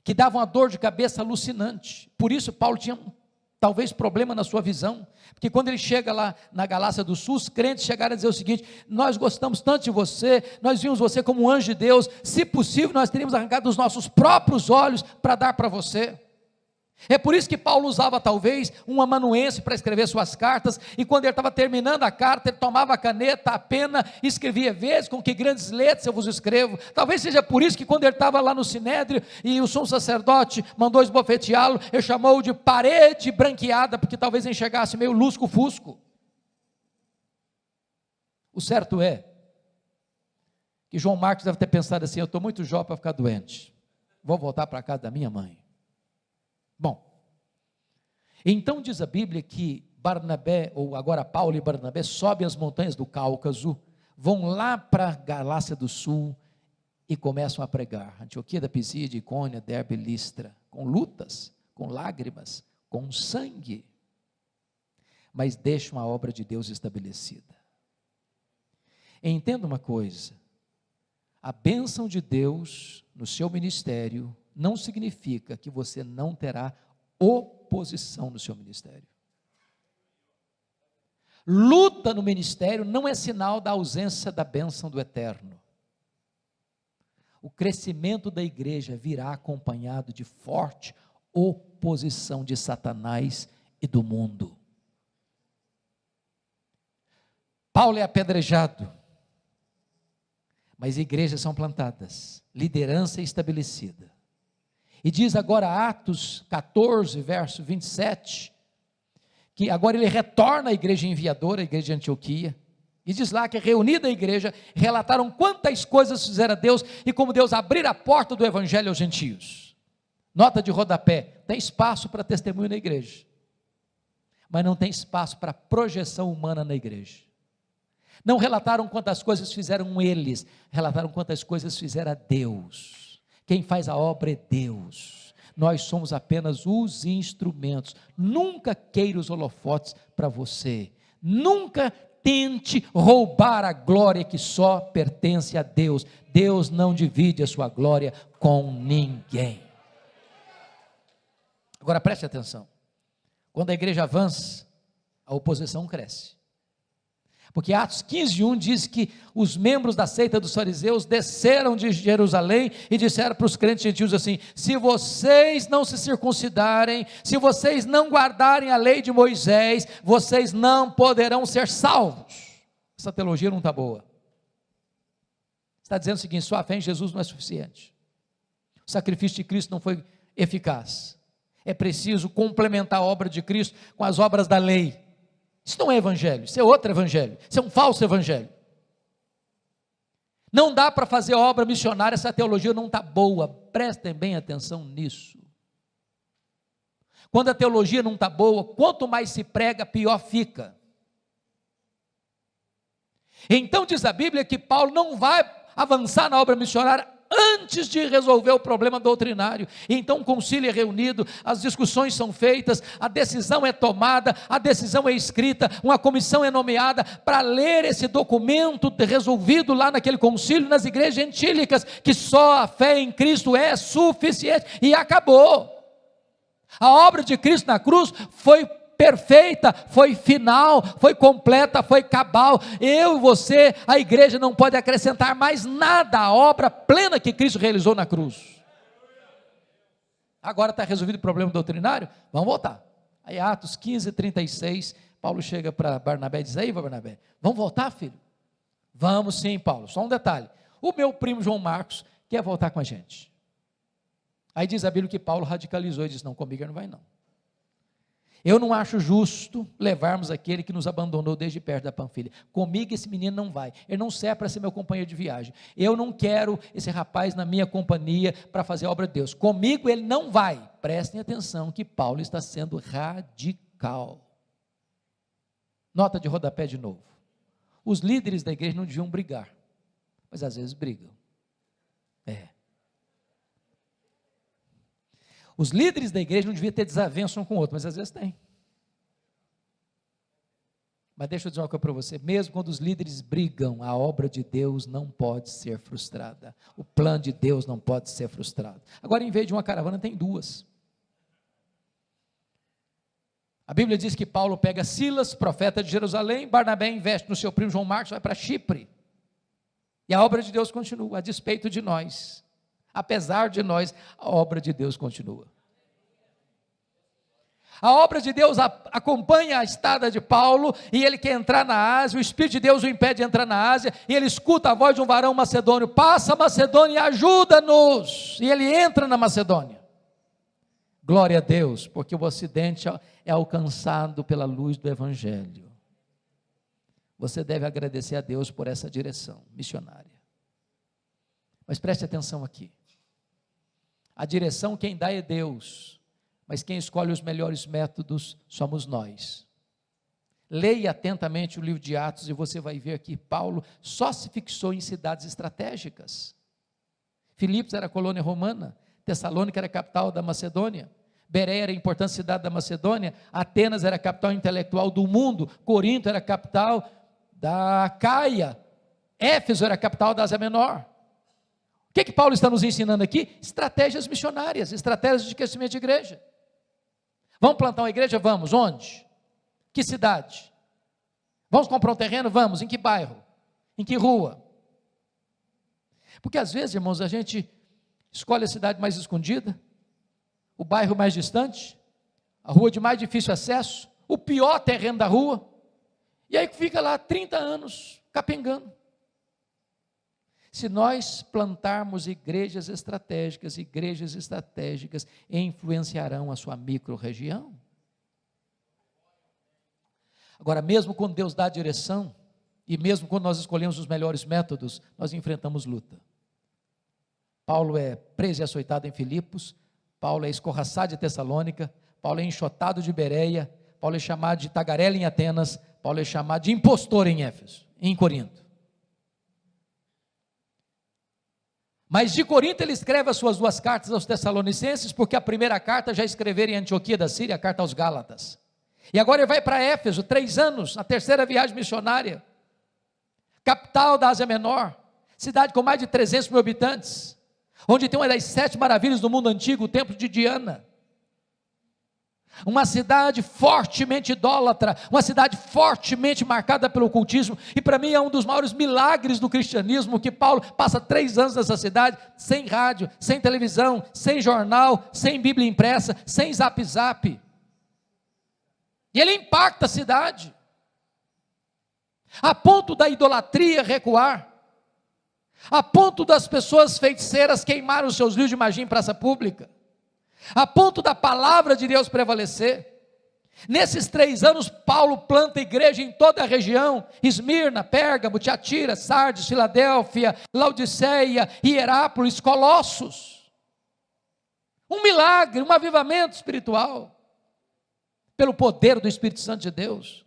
S1: que dava uma dor de cabeça alucinante. Por isso Paulo tinha talvez problema na sua visão, porque quando ele chega lá na Galácia do Sul, os crentes chegaram a dizer o seguinte: nós gostamos tanto de você, nós vimos você como um anjo de Deus, se possível nós teríamos arrancado os nossos próprios olhos para dar para você. É por isso que Paulo usava talvez um amanuense para escrever suas cartas, e quando ele estava terminando a carta, ele tomava a caneta, a pena, e escrevia: vezes com que grandes letras eu vos escrevo. Talvez seja por isso que quando ele estava lá no Sinédrio, e o sumo sacerdote mandou esbofeteá-lo, ele chamou de parede branqueada, porque talvez enxergasse meio lusco-fusco. O certo é, que João Marcos deve ter pensado assim: eu estou muito jovem para ficar doente, vou voltar para a casa da minha mãe. Bom, então diz a Bíblia que Barnabé, ou agora Paulo e Barnabé, sobem as montanhas do Cáucaso, vão lá para a Galácia do Sul e começam a pregar. Antioquia da Pisídia, Icônia, Derbe e Listra, com lutas, com lágrimas, com sangue, mas deixam a obra de Deus estabelecida. Entenda uma coisa: a bênção de Deus no seu ministério não significa que você não terá oposição no seu ministério. Luta no ministério não é sinal da ausência da bênção do eterno. O crescimento da igreja virá acompanhado de forte oposição de Satanás e do mundo. Paulo é apedrejado, mas igrejas são plantadas, liderança é estabelecida. E diz agora Atos 14, verso 27, que agora ele retorna à igreja enviadora, a igreja de Antioquia, e diz lá que reunida a igreja, relataram quantas coisas fizera Deus, e como Deus abrira a porta do evangelho aos gentios. Nota de rodapé: tem espaço para testemunho na igreja, mas não tem espaço para projeção humana na igreja. Não relataram quantas coisas fizeram eles, relataram quantas coisas fizera Deus. Quem faz a obra é Deus, nós somos apenas os instrumentos. Nunca queira os holofotes para você, nunca tente roubar a glória que só pertence a Deus. Deus não divide a sua glória com ninguém. Agora preste atenção: quando a igreja avança, a oposição cresce. Porque Atos 15:1 diz que os membros da seita dos fariseus desceram de Jerusalém e disseram para os crentes gentios assim: se vocês não se circuncidarem, se vocês não guardarem a lei de Moisés, vocês não poderão ser salvos. Essa teologia não está boa. Está dizendo o seguinte: sua fé em Jesus não é suficiente, o sacrifício de Cristo não foi eficaz, é preciso complementar a obra de Cristo com as obras da lei. Isso não é evangelho, isso é outro evangelho, isso é um falso evangelho. Não dá para fazer obra missionária, essa teologia não está boa. Prestem bem atenção nisso. Quando a teologia não está boa, quanto mais se prega, pior fica. Então diz a Bíblia que Paulo não vai avançar na obra missionária antes de resolver o problema doutrinário. Então o concílio é reunido, as discussões são feitas, a decisão é tomada, a decisão é escrita, uma comissão é nomeada para ler esse documento resolvido lá naquele concílio, nas igrejas gentílicas, que só a fé em Cristo é suficiente, e acabou. A obra de Cristo na cruz foi perfeita, foi final, foi completa, foi cabal. Eu e você, a igreja não pode acrescentar mais nada à obra plena que Cristo realizou na cruz. Agora está resolvido o problema doutrinário? Vamos voltar. Aí Atos 15:36, Paulo chega para Barnabé e diz: aí Barnabé, vamos voltar, filho? Vamos sim, Paulo, só um detalhe: o meu primo João Marcos quer voltar com a gente. Aí diz a Bíblia que Paulo radicalizou e disse: não, comigo ele não vai não. Eu não acho justo levarmos aquele que nos abandonou desde perto da Panfilha. Comigo esse menino não vai, ele não serve para ser meu companheiro de viagem. Eu não quero esse rapaz na minha companhia para fazer a obra de Deus. Comigo ele não vai. Prestem atenção que Paulo está sendo radical. Nota de rodapé de novo: os líderes da igreja não deviam brigar, mas às vezes brigam. Os líderes da igreja não deviam ter desavença um com o outro, mas às vezes tem. Mas deixa eu dizer uma coisa para você: mesmo quando os líderes brigam, a obra de Deus não pode ser frustrada, o plano de Deus não pode ser frustrado. Agora, em vez de uma caravana, tem duas. A Bíblia diz que Paulo pega Silas, profeta de Jerusalém, Barnabé investe no seu primo João Marcos, vai para Chipre, e a obra de Deus continua, a despeito de nós. Apesar de nós, a obra de Deus continua. A obra de Deus acompanha a estada de Paulo, e ele quer entrar na Ásia, o Espírito de Deus o impede de entrar na Ásia, e ele escuta a voz de um varão macedônio: passa a Macedônia e ajuda-nos, e ele entra na Macedônia. Glória a Deus, porque o Ocidente é alcançado pela luz do Evangelho. Você deve agradecer a Deus por essa direção missionária. Mas preste atenção aqui, a direção quem dá é Deus, mas quem escolhe os melhores métodos somos nós. Leia atentamente o livro de Atos e você vai ver que Paulo só se fixou em cidades estratégicas. Filipos era colônia romana, Tessalônica era a capital da Macedônia, Bereia era a importante cidade da Macedônia, Atenas era a capital intelectual do mundo, Corinto era a capital da Caia, Éfeso era a capital da Ásia Menor. O que Paulo está nos ensinando aqui? Estratégias missionárias, estratégias de crescimento de igreja. Vamos plantar uma igreja? Vamos. Onde? Que cidade? Vamos comprar um terreno? Vamos. Em que bairro? Em que rua? Porque às vezes, irmãos, a gente escolhe a cidade mais escondida, o bairro mais distante, a rua de mais difícil acesso, o pior terreno da rua, e aí fica lá 30 anos capengando. Se nós plantarmos igrejas estratégicas influenciarão a sua micro-região. Agora, mesmo quando Deus dá a direção, e mesmo quando nós escolhemos os melhores métodos, nós enfrentamos luta. Paulo é preso e açoitado em Filipos, Paulo é escorraçado de Tessalônica, Paulo é enxotado de Bereia, Paulo é chamado de tagarela em Atenas, Paulo é chamado de impostor em Éfeso, em Corinto. Mas de Corinto ele escreve as suas 2 cartas aos Tessalonicenses, porque a primeira carta já escreveram em Antioquia da Síria, a carta aos Gálatas. E agora ele vai para Éfeso, 3 anos, na terceira viagem missionária, capital da Ásia Menor, cidade com mais de 300 mil habitantes, onde tem uma das 7 maravilhas do mundo antigo, o templo de Diana. Uma cidade fortemente idólatra, uma cidade fortemente marcada pelo ocultismo, e para mim é um dos maiores milagres do cristianismo, que Paulo passa 3 anos nessa cidade, sem rádio, sem televisão, sem jornal, sem Bíblia impressa, sem zap zap, e ele impacta a cidade, a ponto da idolatria recuar, a ponto das pessoas feiticeiras queimarem os seus livros de magia em praça pública, a ponto da palavra de Deus prevalecer. Nesses 3 anos, Paulo planta igreja em toda a região: Esmirna, Pérgamo, Tiatira, Sardes, Filadélfia, Laodiceia, Hierápolis, Colossos. Um milagre, um avivamento espiritual, pelo poder do Espírito Santo de Deus.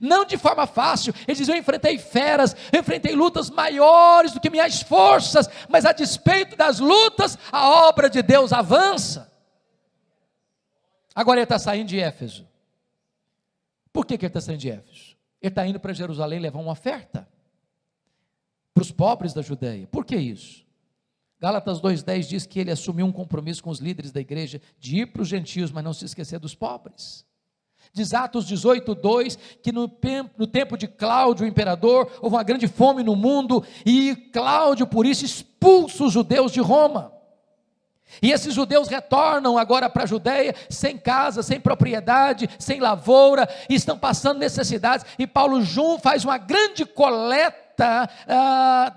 S1: Não de forma fácil. Ele diz: eu enfrentei feras, eu enfrentei lutas maiores do que minhas forças, mas a despeito das lutas, a obra de Deus avança. Agora ele está saindo de Éfeso. Por que ele está saindo de Éfeso? Ele está indo para Jerusalém levar uma oferta para os pobres da Judeia. Por que isso? Gálatas 2,10 diz que ele assumiu um compromisso com os líderes da igreja, de ir para os gentios, mas não se esquecer dos pobres. Diz Atos 18,2, que no tempo de Cláudio, o imperador, houve uma grande fome no mundo, e Cláudio, por isso, expulsa os judeus de Roma, e esses judeus retornam agora para a Judeia, sem casa, sem propriedade, sem lavoura, e estão passando necessidades, e Paulo faz uma grande coleta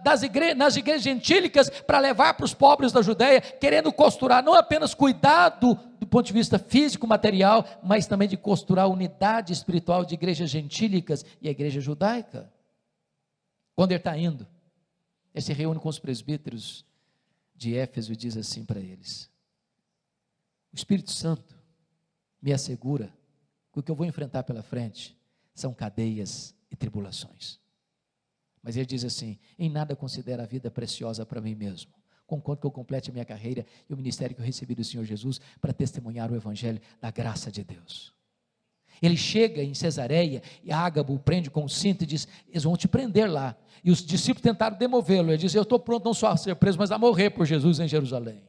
S1: nas igrejas gentílicas, para levar para os pobres da Judeia, querendo costurar não apenas cuidado do ponto de vista físico, material, mas também de costurar a unidade espiritual de igrejas gentílicas e a igreja judaica. Quando ele está indo, ele se reúne com os presbíteros de Éfeso e diz assim para eles: o Espírito Santo me assegura que o que eu vou enfrentar pela frente são cadeias e tribulações. Mas ele diz assim: em nada considero a vida preciosa para mim mesmo, conquanto que eu complete a minha carreira e o ministério que eu recebi do Senhor Jesus, para testemunhar o evangelho da graça de Deus. Ele chega em Cesareia, e Ágabo o prende com o cinto e diz: eles vão te prender lá. E os discípulos tentaram demovê-lo. Ele diz: eu estou pronto não só a ser preso, mas a morrer por Jesus em Jerusalém.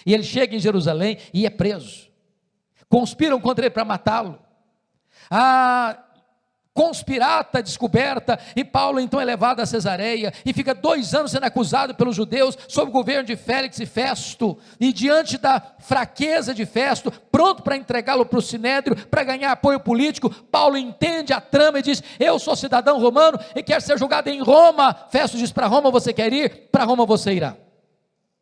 S1: E ele chega em Jerusalém e é preso. Conspiram contra ele para matá-lo. conspirata descoberta, e Paulo então é levado a Cesareia, e fica 2 anos sendo acusado pelos judeus, sob o governo de Félix e Festo, e diante da fraqueza de Festo, pronto para entregá-lo para o Sinédrio, para ganhar apoio político, Paulo entende a trama e diz: eu sou cidadão romano, e quero ser julgado em Roma. Festo diz: para Roma você quer ir? Para Roma você irá.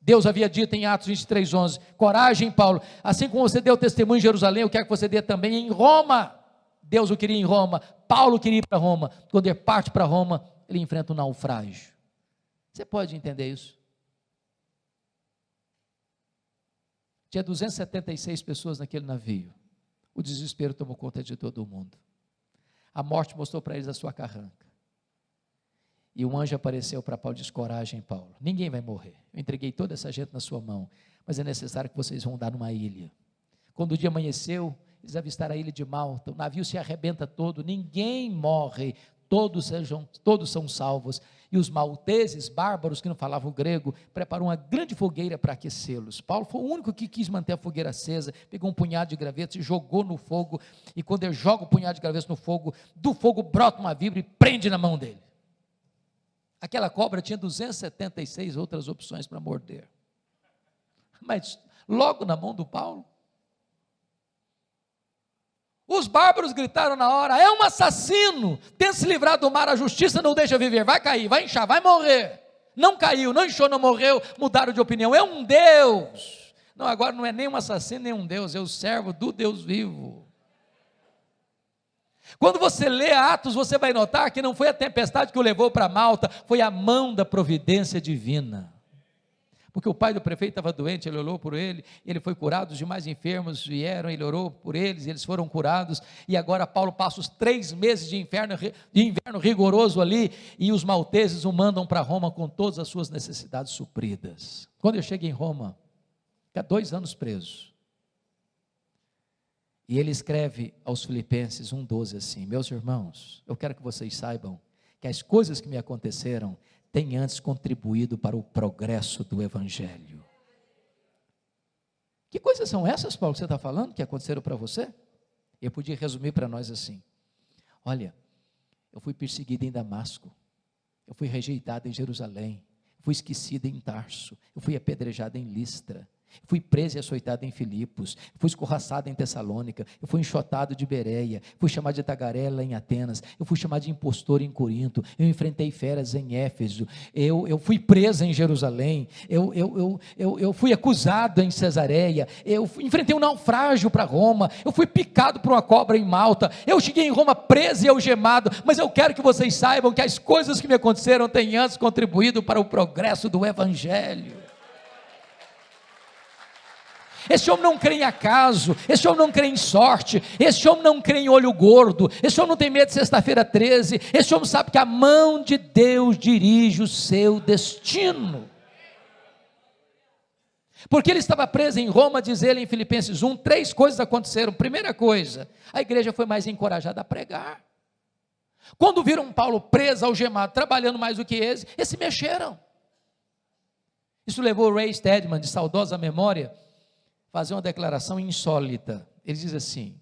S1: Deus havia dito em Atos 23:11, coragem, Paulo, assim como você deu testemunho em Jerusalém, eu quero que você dê também em Roma. Deus o queria em Roma, Paulo queria ir para Roma. Quando ele parte para Roma, ele enfrenta um naufrágio. Você pode entender isso? Tinha 276 pessoas naquele navio, o desespero tomou conta de todo mundo, a morte mostrou para eles a sua carranca, e um anjo apareceu para Paulo e disse: coragem, Paulo, ninguém vai morrer, eu entreguei toda essa gente na sua mão, mas é necessário que vocês vão dar numa ilha. Quando o dia amanheceu, eles avistaram a ilha de Malta, o navio se arrebenta todo, ninguém morre, todos são salvos, e os malteses, bárbaros que não falavam grego, prepararam uma grande fogueira para aquecê-los. Paulo foi o único que quis manter a fogueira acesa, pegou um punhado de gravetos e jogou no fogo, e quando ele joga o punhado de gravetos no fogo, do fogo brota uma víbora e prende na mão dele. Aquela cobra tinha 276 outras opções para morder, mas logo na mão do Paulo, os bárbaros gritaram na hora: é um assassino, tenta se livrar do mar, a justiça não deixa viver, vai cair, vai inchar, vai morrer. Não caiu, não inchou, não morreu, mudaram de opinião, é um Deus. Não, agora não é nem um assassino, nem um Deus, é o servo do Deus vivo. Quando você lê Atos, você vai notar que não foi a tempestade que o levou para Malta, foi a mão da providência divina. Porque o pai do prefeito estava doente, ele orou por ele, ele foi curado, os demais enfermos vieram, ele orou por eles, eles foram curados, e agora Paulo passa os 3 meses de inverno rigoroso ali, e os malteses o mandam para Roma com todas as suas necessidades supridas. Quando eu chego em Roma, fica 2 anos preso, e ele escreve aos Filipenses 1:12 assim: meus irmãos, eu quero que vocês saibam que as coisas que me aconteceram têm antes contribuído para o progresso do Evangelho. Que coisas são essas, Paulo, que você está falando, que aconteceram para você? Eu podia resumir para nós assim: olha, eu fui perseguido em Damasco, eu fui rejeitado em Jerusalém, fui esquecido em Tarso, eu fui apedrejado em Listra, fui preso e açoitado em Filipos, fui escorraçado em Tessalônica, eu fui enxotado de Bereia, fui chamado de tagarela em Atenas, eu fui chamado de impostor em Corinto, eu enfrentei feras em Éfeso, eu fui preso em Jerusalém, eu fui acusado em Cesareia, eu enfrentei um naufrágio para Roma, eu fui picado por uma cobra em Malta, eu cheguei em Roma preso e algemado, mas eu quero que vocês saibam que as coisas que me aconteceram têm antes contribuído para o progresso do Evangelho. Esse homem não crê em acaso, esse homem não crê em sorte, esse homem não crê em olho gordo, esse homem não tem medo de sexta-feira 13, esse homem sabe que a mão de Deus dirige o seu destino. Porque ele estava preso em Roma, diz ele em Filipenses 1, 3 coisas aconteceram. Primeira coisa, a igreja foi mais encorajada a pregar. Quando viram Paulo preso, algemado, trabalhando mais do que eles se mexeram. Isso levou o Ray Stedman, de saudosa memória, fazer uma declaração insólita. Ele diz assim: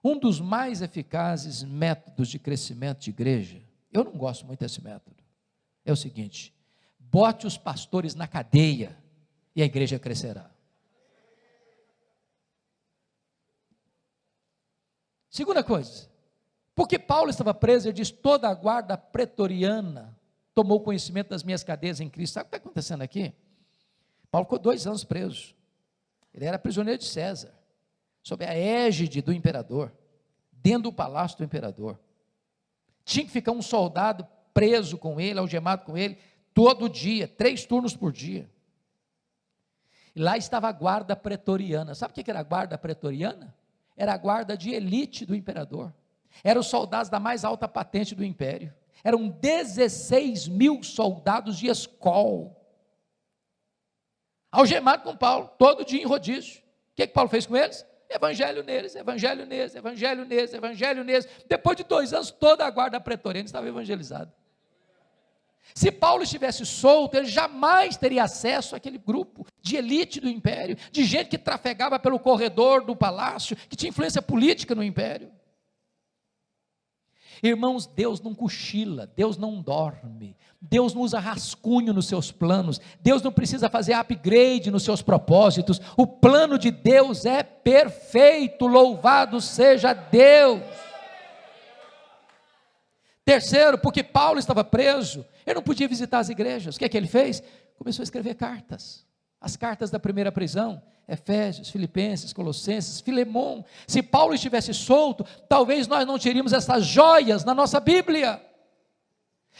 S1: um dos mais eficazes métodos de crescimento de igreja, eu não gosto muito desse método, é o seguinte: bote os pastores na cadeia e a igreja crescerá. Segunda coisa, porque Paulo estava preso, ele diz: toda a guarda pretoriana tomou conhecimento das minhas cadeias em Cristo. Sabe o que está acontecendo aqui? Paulo ficou 2 anos preso. Ele era prisioneiro de César, sob a égide do imperador, dentro do palácio do imperador. Tinha que ficar um soldado preso com ele, algemado com ele, todo dia, 3 turnos por dia. E lá estava a guarda pretoriana. Sabe o que era a guarda pretoriana? Era a guarda de elite do imperador. Eram os soldados da mais alta patente do império. Eram 16.000 soldados de escol, algemado com Paulo, todo dia em rodízio. O que Paulo fez com eles? Evangelho neles, evangelho neles, evangelho neles, evangelho neles. Depois de 2 anos, toda a guarda pretoriana estava evangelizada. Se Paulo estivesse solto, ele jamais teria acesso àquele grupo de elite do império, de gente que trafegava pelo corredor do palácio, que tinha influência política no império. Irmãos, Deus não cochila, Deus não dorme, Deus não usa rascunho nos seus planos, Deus não precisa fazer upgrade nos seus propósitos, o plano de Deus é perfeito, louvado seja Deus. Terceiro, porque Paulo estava preso, ele não podia visitar as igrejas, o que é que ele fez? Começou a escrever cartas, as cartas da primeira prisão, Efésios, Filipenses, Colossenses, Filemão. Se Paulo estivesse solto, talvez nós não teríamos essas joias na nossa Bíblia.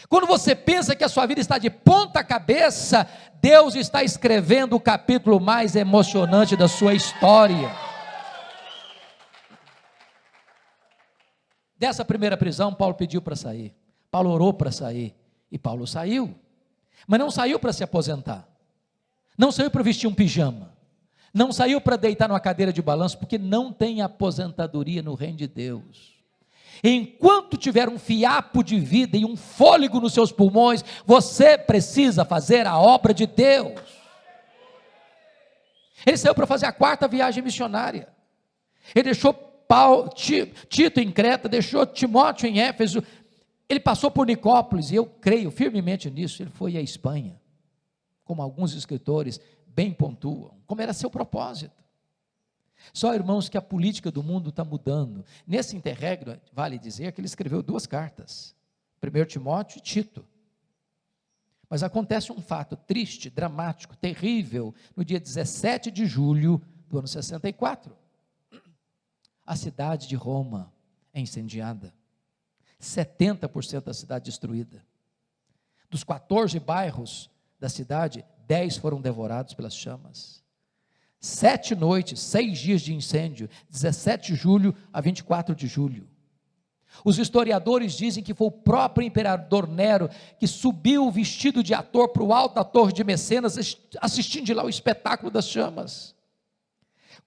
S1: Quando você pensa que a sua vida está de ponta cabeça, Deus está escrevendo o capítulo mais emocionante da sua história. Dessa primeira prisão, Paulo pediu para sair, Paulo orou para sair, e Paulo saiu, mas não saiu para se aposentar, não saiu para vestir um pijama, não saiu para deitar numa cadeira de balanço, porque não tem aposentadoria no reino de Deus. Enquanto tiver um fiapo de vida e um fôlego nos seus pulmões, você precisa fazer a obra de Deus. Ele saiu para fazer a 4ª viagem missionária, ele deixou Tito em Creta, deixou Timóteo em Éfeso, ele passou por Nicópolis, e eu creio firmemente nisso, ele foi à Espanha, como alguns escritores bem pontuam, como era seu propósito. Só, irmãos, que a política do mundo está mudando. Nesse interregno, vale dizer que ele escreveu 2 cartas, 1 Timóteo e Tito. Mas acontece um fato triste, dramático, terrível, no dia 17 de julho do ano 64. A cidade de Roma é incendiada, 70% da cidade destruída. Dos 14 bairros da cidade, 10 foram devorados pelas chamas. 7 noites, 6 dias de incêndio, 17 de julho a 24 de julho. Os historiadores dizem que foi o próprio imperador Nero que subiu vestido de ator para o alto da torre de Mecenas, assistindo de lá o espetáculo das chamas.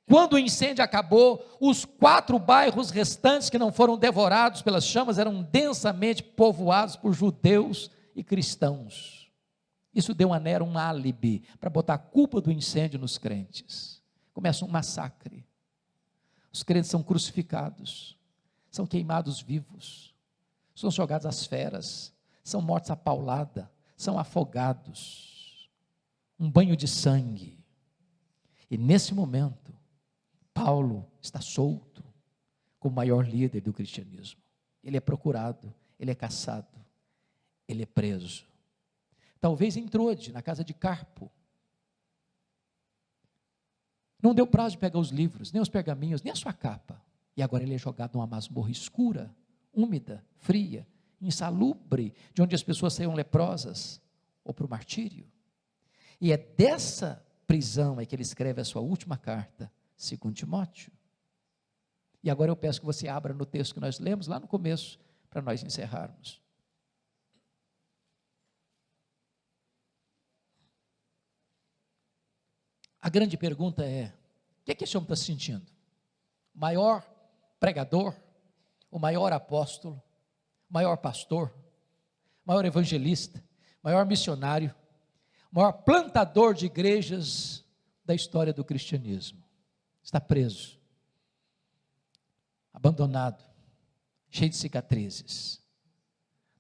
S1: Quando o incêndio acabou, os 4 bairros restantes que não foram devorados pelas chamas eram densamente povoados por judeus e cristãos. Isso deu a Nero um álibi para botar a culpa do incêndio nos crentes. Começa um massacre. Os crentes são crucificados, são queimados vivos, são jogados às feras, são mortos à paulada, são afogados. Um banho de sangue. E nesse momento, Paulo está solto como maior líder do cristianismo. Ele é procurado, ele é caçado, ele é preso. Talvez em Trode, na casa de Carpo. Não deu prazo de pegar os livros, nem os pergaminhos, nem a sua capa. E agora ele é jogado numa masmorra escura, úmida, fria, insalubre, de onde as pessoas saíam leprosas, ou para o martírio. E é dessa prisão é que ele escreve a sua última carta, 2 Timóteo. E agora eu peço que você abra no texto que nós lemos lá no começo, para nós encerrarmos. A grande pergunta é, o que é que esse homem está sentindo? O maior pregador, o maior apóstolo, o maior pastor, o maior evangelista, o maior missionário, o maior plantador de igrejas da história do cristianismo. Está preso, abandonado, cheio de cicatrizes,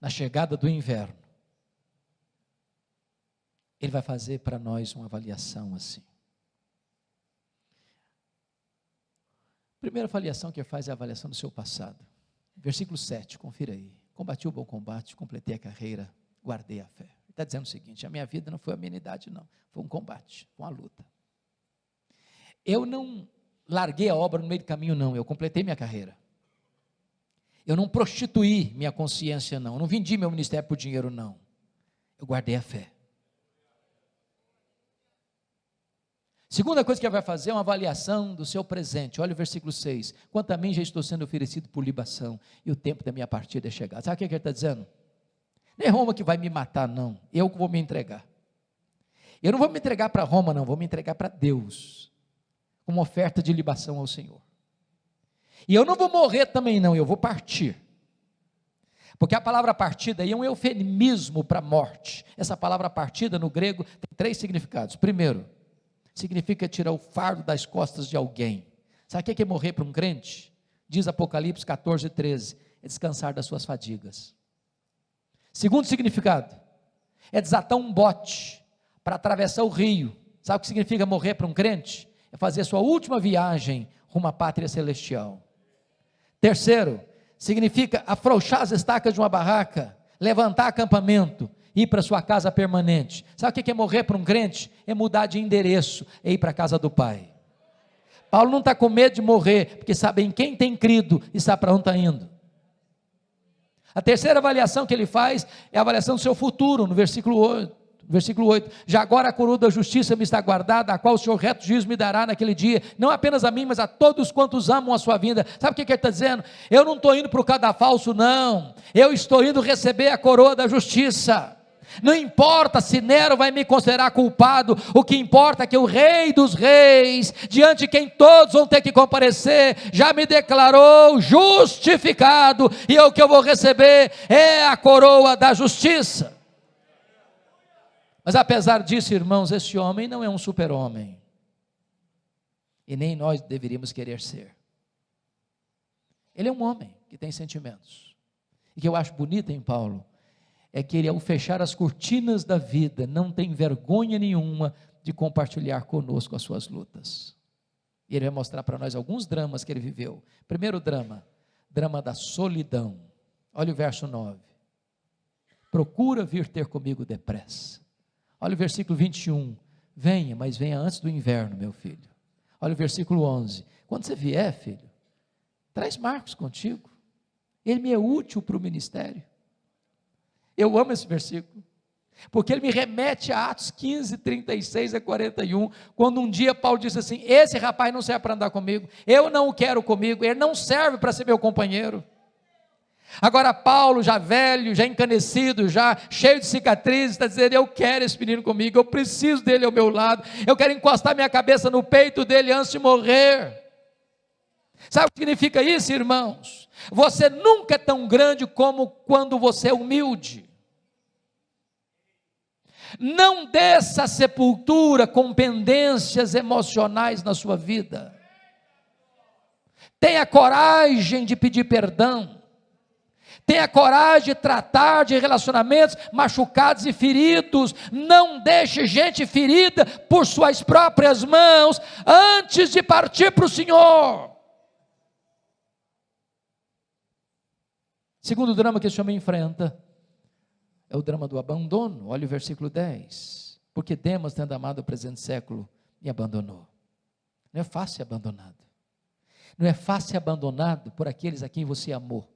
S1: na chegada do inverno. Ele vai fazer para nós uma avaliação assim. A primeira avaliação que ele faz é a avaliação do seu passado. Versículo 7, confira aí. Combati o bom combate, completei a carreira, guardei a fé. Ele está dizendo o seguinte, a minha vida não foi amenidade não, foi um combate, foi uma luta. Eu não larguei a obra no meio do caminho não, eu completei minha carreira. Eu não prostituí minha consciência não, eu não vendi meu ministério por dinheiro não. Eu guardei a fé. Segunda coisa que ele vai fazer é uma avaliação do seu presente. Olha o versículo 6. Quanto a mim já estou sendo oferecido por libação, e o tempo da minha partida é chegado. Sabe o que ele está dizendo? Não é Roma que vai me matar não, eu que vou me entregar. Eu não vou me entregar para Roma não, vou me entregar para Deus, como oferta de libação ao Senhor. E eu não vou morrer também não, eu vou partir. Porque a palavra partida aí é um eufemismo para morte. Essa palavra partida no grego tem 3 significados. Primeiro, significa tirar o fardo das costas de alguém. Sabe o que é morrer para um crente? Diz Apocalipse 14:13, é descansar das suas fadigas. Segundo significado, é desatar um bote para atravessar o rio. Sabe o que significa morrer para um crente? É fazer a sua última viagem rumo à pátria celestial. Terceiro, significa afrouxar as estacas de uma barraca, levantar acampamento, ir para sua casa permanente. Sabe o que é morrer para um crente? É mudar de endereço, é ir para a casa do Pai. Paulo não está com medo de morrer, porque sabe em quem tem crido e sabe para onde está indo. A terceira avaliação que ele faz é a avaliação do seu futuro, no versículo 8. Já agora a coroa da justiça me está guardada, a qual o Senhor reto juízo me dará naquele dia, não apenas a mim, mas a todos quantos amam a sua vinda. Sabe o que ele está dizendo? Eu não estou indo para o cadafalso, não, eu estou indo receber a coroa da justiça. Não importa se Nero vai me considerar culpado, o que importa é que o Rei dos Reis, diante de quem todos vão ter que comparecer, já me declarou justificado, e o que eu vou receber é a coroa da justiça. Mas apesar disso, irmãos, esse homem não é um super-homem, e nem nós deveríamos querer ser. Ele é um homem que tem sentimentos, e que eu acho bonito em Paulo, é que ele, ao fechar as cortinas da vida, não tem vergonha nenhuma de compartilhar conosco as suas lutas. E ele vai mostrar para nós alguns dramas que ele viveu. Primeiro drama da solidão. Olha o verso 9. Procura vir ter comigo depressa. Olha o versículo 21. Venha, mas venha antes do inverno, meu filho. Olha o versículo 11. Quando você vier, filho, traz Marcos contigo. Ele me é útil para o ministério. Eu amo esse versículo, porque ele me remete a Atos 15, 36 a 41, quando um dia Paulo disse assim, esse rapaz não serve para andar comigo, eu não o quero comigo, ele não serve para ser meu companheiro. Agora Paulo, já velho, já encanecido, já cheio de cicatrizes, está dizendo, eu quero esse menino comigo, eu preciso dele ao meu lado, eu quero encostar minha cabeça no peito dele antes de morrer. Sabe o que significa isso, irmãos? Você nunca é tão grande como quando você é humilde. Não desça a sepultura com pendências emocionais na sua vida. Tenha coragem de pedir perdão. Tenha coragem de tratar de relacionamentos machucados e feridos. Não deixe gente ferida por suas próprias mãos antes de partir para o Senhor. Segundo drama que esse homem enfrenta é o drama do abandono. Olha o versículo 10. Porque Demas, tendo amado o presente século, me abandonou. Não é fácil ser abandonado. Não é fácil ser abandonado por aqueles a quem você amou.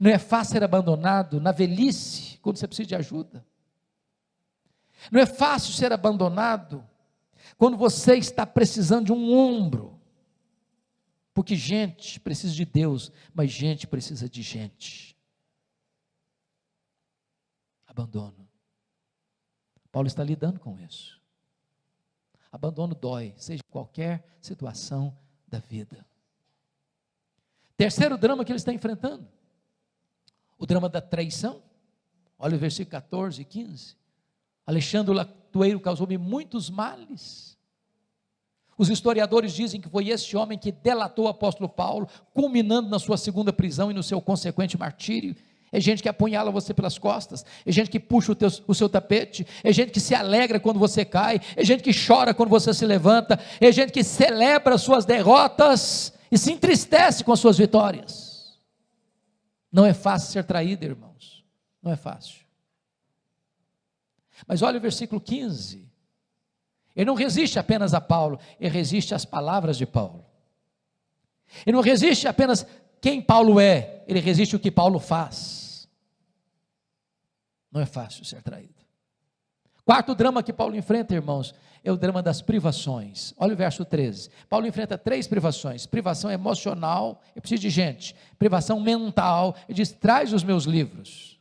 S1: Não é fácil ser abandonado na velhice, quando você precisa de ajuda. Não é fácil ser abandonado quando você está precisando de um ombro. Porque gente precisa de Deus, mas gente precisa de gente. Abandono. Paulo está lidando com isso. Abandono dói, seja em qualquer situação da vida. Terceiro drama que ele está enfrentando, o drama da traição. Olha o versículo 14 e 15. Alexandre o latoeiro causou-me muitos males. Os historiadores dizem que foi esse homem que delatou o apóstolo Paulo, culminando na sua segunda prisão e no seu consequente martírio. É gente que apunhala você pelas costas, é gente que puxa o seu tapete, é gente que se alegra quando você cai, é gente que chora quando você se levanta, é gente que celebra suas derrotas e se entristece com as suas vitórias. Não é fácil ser traído, irmãos, não é fácil. Mas olha o versículo 15, ele não resiste apenas a Paulo, ele resiste às palavras de Paulo. Ele não resiste apenas quem Paulo é, ele resiste o que Paulo faz. Não é fácil ser traído. Quarto drama que Paulo enfrenta, irmãos, é o drama das privações. Olha o verso 13. Paulo enfrenta 3 privações. Privação emocional, eu preciso de gente. Privação mental, ele diz, traz os meus livros,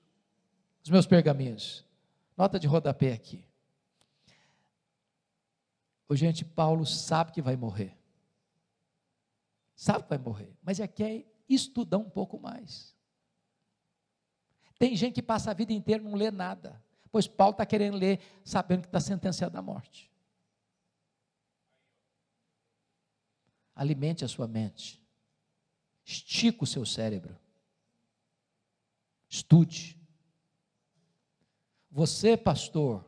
S1: os meus pergaminhos. Nota de rodapé aqui. Gente, Paulo sabe que vai morrer. Sabe que vai morrer, mas quer estudar um pouco mais. Tem gente que passa a vida inteira e não lê nada, pois Paulo está querendo ler, sabendo que está sentenciado à morte. Alimente a sua mente, estica o seu cérebro, Estude. Você, pastor,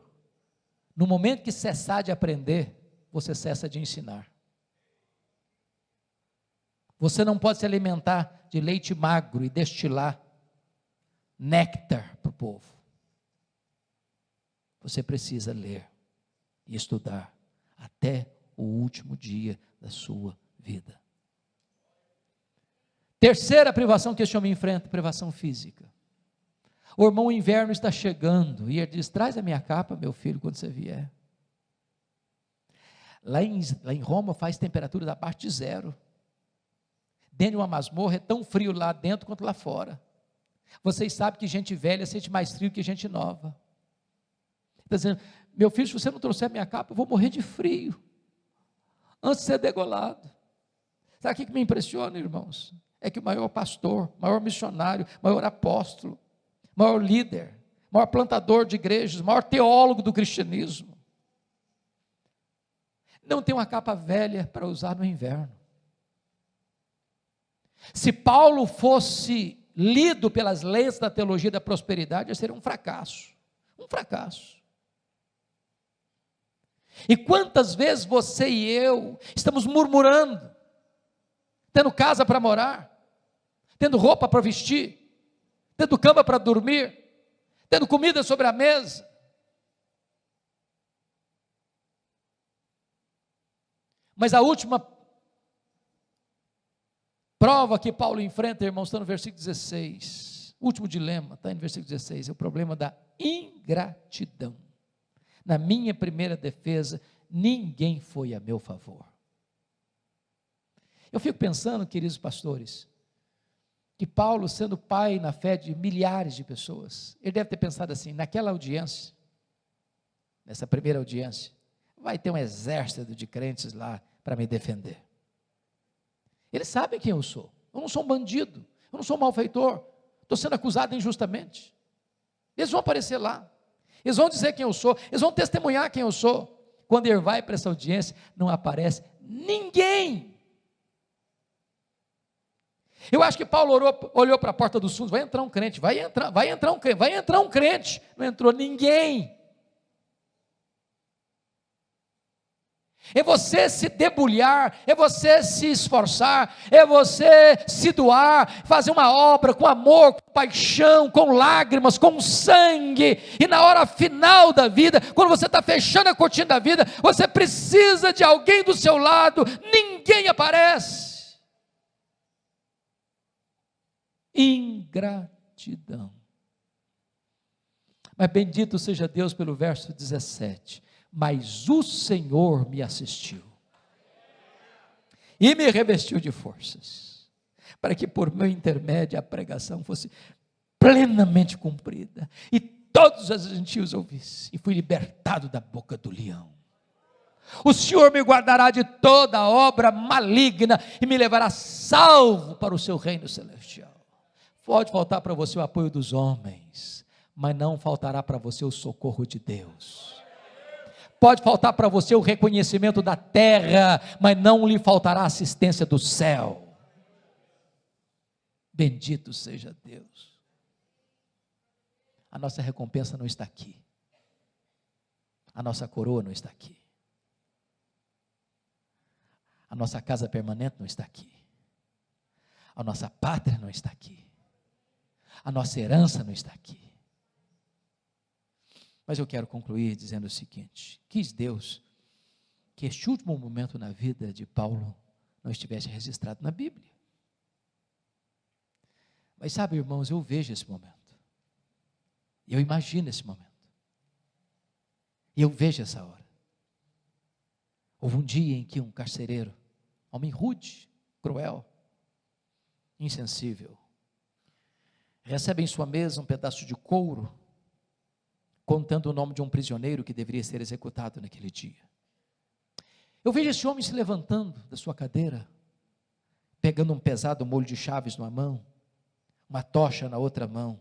S1: no momento que cessar de aprender, você cessa de ensinar. Você não pode se alimentar de leite magro e destilar néctar para o povo. Você precisa ler e estudar até o último dia da sua vida. Terceira privação que este homem enfrenta, privação física. O irmão, o inverno está chegando, e ele diz: traz a minha capa, meu filho, quando você vier. Lá em Roma faz temperatura abaixo de zero. Dentro de uma masmorra é tão frio lá dentro quanto lá fora. Vocês sabem que gente velha sente mais frio que gente nova. Está dizendo: meu filho, se você não trouxer a minha capa, eu vou morrer de frio, antes de ser degolado. Sabe o que me impressiona, irmãos? É que o maior pastor, maior missionário, maior apóstolo, maior líder, maior plantador de igrejas, maior teólogo do cristianismo, não tem uma capa velha para usar no inverno. Se Paulo fosse lido pelas leis da teologia da prosperidade, seria um fracasso. Um fracasso. E quantas vezes você e eu estamos murmurando, tendo casa para morar, tendo roupa para vestir, tendo cama para dormir, tendo comida sobre a mesa. Mas a última prova que Paulo enfrenta, irmãos, está no versículo 16. O último dilema está no versículo 16, é o problema da ingratidão. Na minha primeira defesa, ninguém foi a meu favor. Eu fico pensando, queridos pastores, que Paulo, sendo pai na fé de milhares de pessoas, ele deve ter pensado assim: naquela audiência, nessa primeira audiência, vai ter um exército de crentes lá para me defender. Eles sabem quem eu sou. Eu não sou um bandido, eu não sou um malfeitor, estou sendo acusado injustamente. Eles vão aparecer lá, eles vão dizer quem eu sou, eles vão testemunhar quem eu sou. Quando ele vai para essa audiência, não aparece ninguém. Eu acho que Paulo olhou para a porta dos fundos: vai entrar um crente, vai entrar um crente, não entrou ninguém. É você se debulhar, é você se esforçar, é você se doar, fazer uma obra com amor, com paixão, com lágrimas, com sangue, e na hora final da vida, quando você está fechando a cortina da vida, você precisa de alguém do seu lado, ninguém aparece. Ingratidão. Mas bendito seja Deus pelo verso 17. Mas o Senhor me assistiu e me revestiu de forças, para que por meu intermédio a pregação fosse plenamente cumprida, e todos os gentios ouvissem, e fui libertado da boca do leão. O Senhor me guardará de toda obra maligna, e me levará salvo para o seu reino celestial. Pode faltar para você o apoio dos homens, mas não faltará para você o socorro de Deus. Pode faltar para você o reconhecimento da terra, mas não lhe faltará a assistência do céu. Bendito seja Deus. A nossa recompensa não está aqui. A nossa coroa não está aqui. A nossa casa permanente não está aqui. A nossa pátria não está aqui. A nossa herança não está aqui. Mas eu quero concluir dizendo o seguinte: quis Deus que este último momento na vida de Paulo não estivesse registrado na Bíblia. Mas sabe, irmãos, eu vejo esse momento, eu imagino esse momento, e eu vejo essa hora. Houve um dia em que um carcereiro, homem rude, cruel, insensível, recebe em sua mesa um pedaço de couro, contando o nome de um prisioneiro que deveria ser executado naquele dia. Eu vejo esse homem se levantando da sua cadeira, pegando um pesado molho de chaves numa mão, uma tocha na outra mão,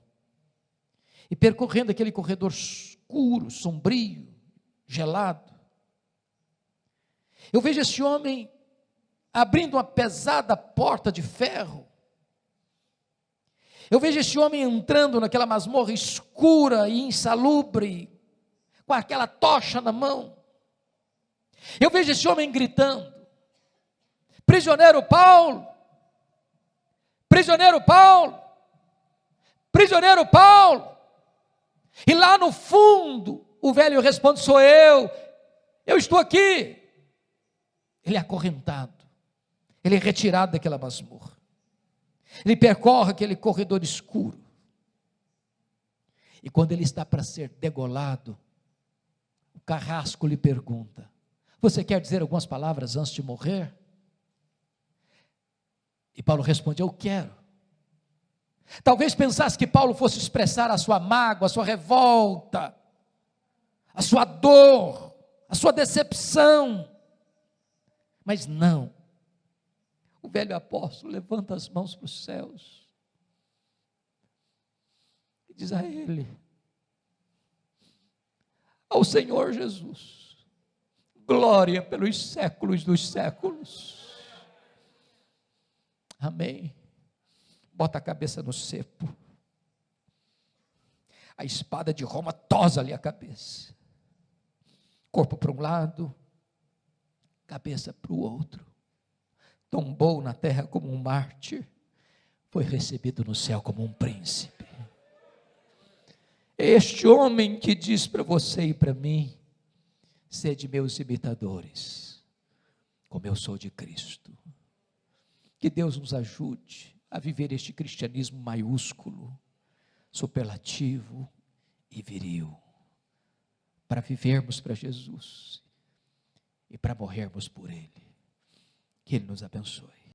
S1: e percorrendo aquele corredor escuro, sombrio, gelado. Eu vejo esse homem abrindo uma pesada porta de ferro, Eu vejo esse homem entrando naquela masmorra escura e insalubre, com aquela tocha na mão. Eu vejo esse homem gritando: prisioneiro Paulo, prisioneiro Paulo, prisioneiro Paulo. E lá no fundo, o velho responde: sou eu estou aqui. Ele é acorrentado, ele é retirado daquela masmorra, ele percorre aquele corredor escuro, e quando ele está para ser degolado, o carrasco lhe pergunta: você quer dizer algumas palavras antes de morrer? E Paulo responde: eu quero. Talvez pensasse que Paulo fosse expressar a sua mágoa, a sua revolta, a sua dor, a sua decepção, mas não. O velho apóstolo levanta as mãos para os céus e diz a ele: ao Senhor Jesus, glória pelos séculos dos séculos. Amém. Bota a cabeça no cepo. A espada de Roma tosa-lhe a cabeça. Corpo para um lado, cabeça para o outro. Tombou na terra como um mártir, foi recebido no céu como um príncipe. Este homem que diz para você e para mim: sede meus imitadores, como eu sou de Cristo. Que Deus nos ajude a viver este cristianismo maiúsculo, superlativo e viril, para vivermos para Jesus e para morrermos por Ele. Que Ele nos abençoe.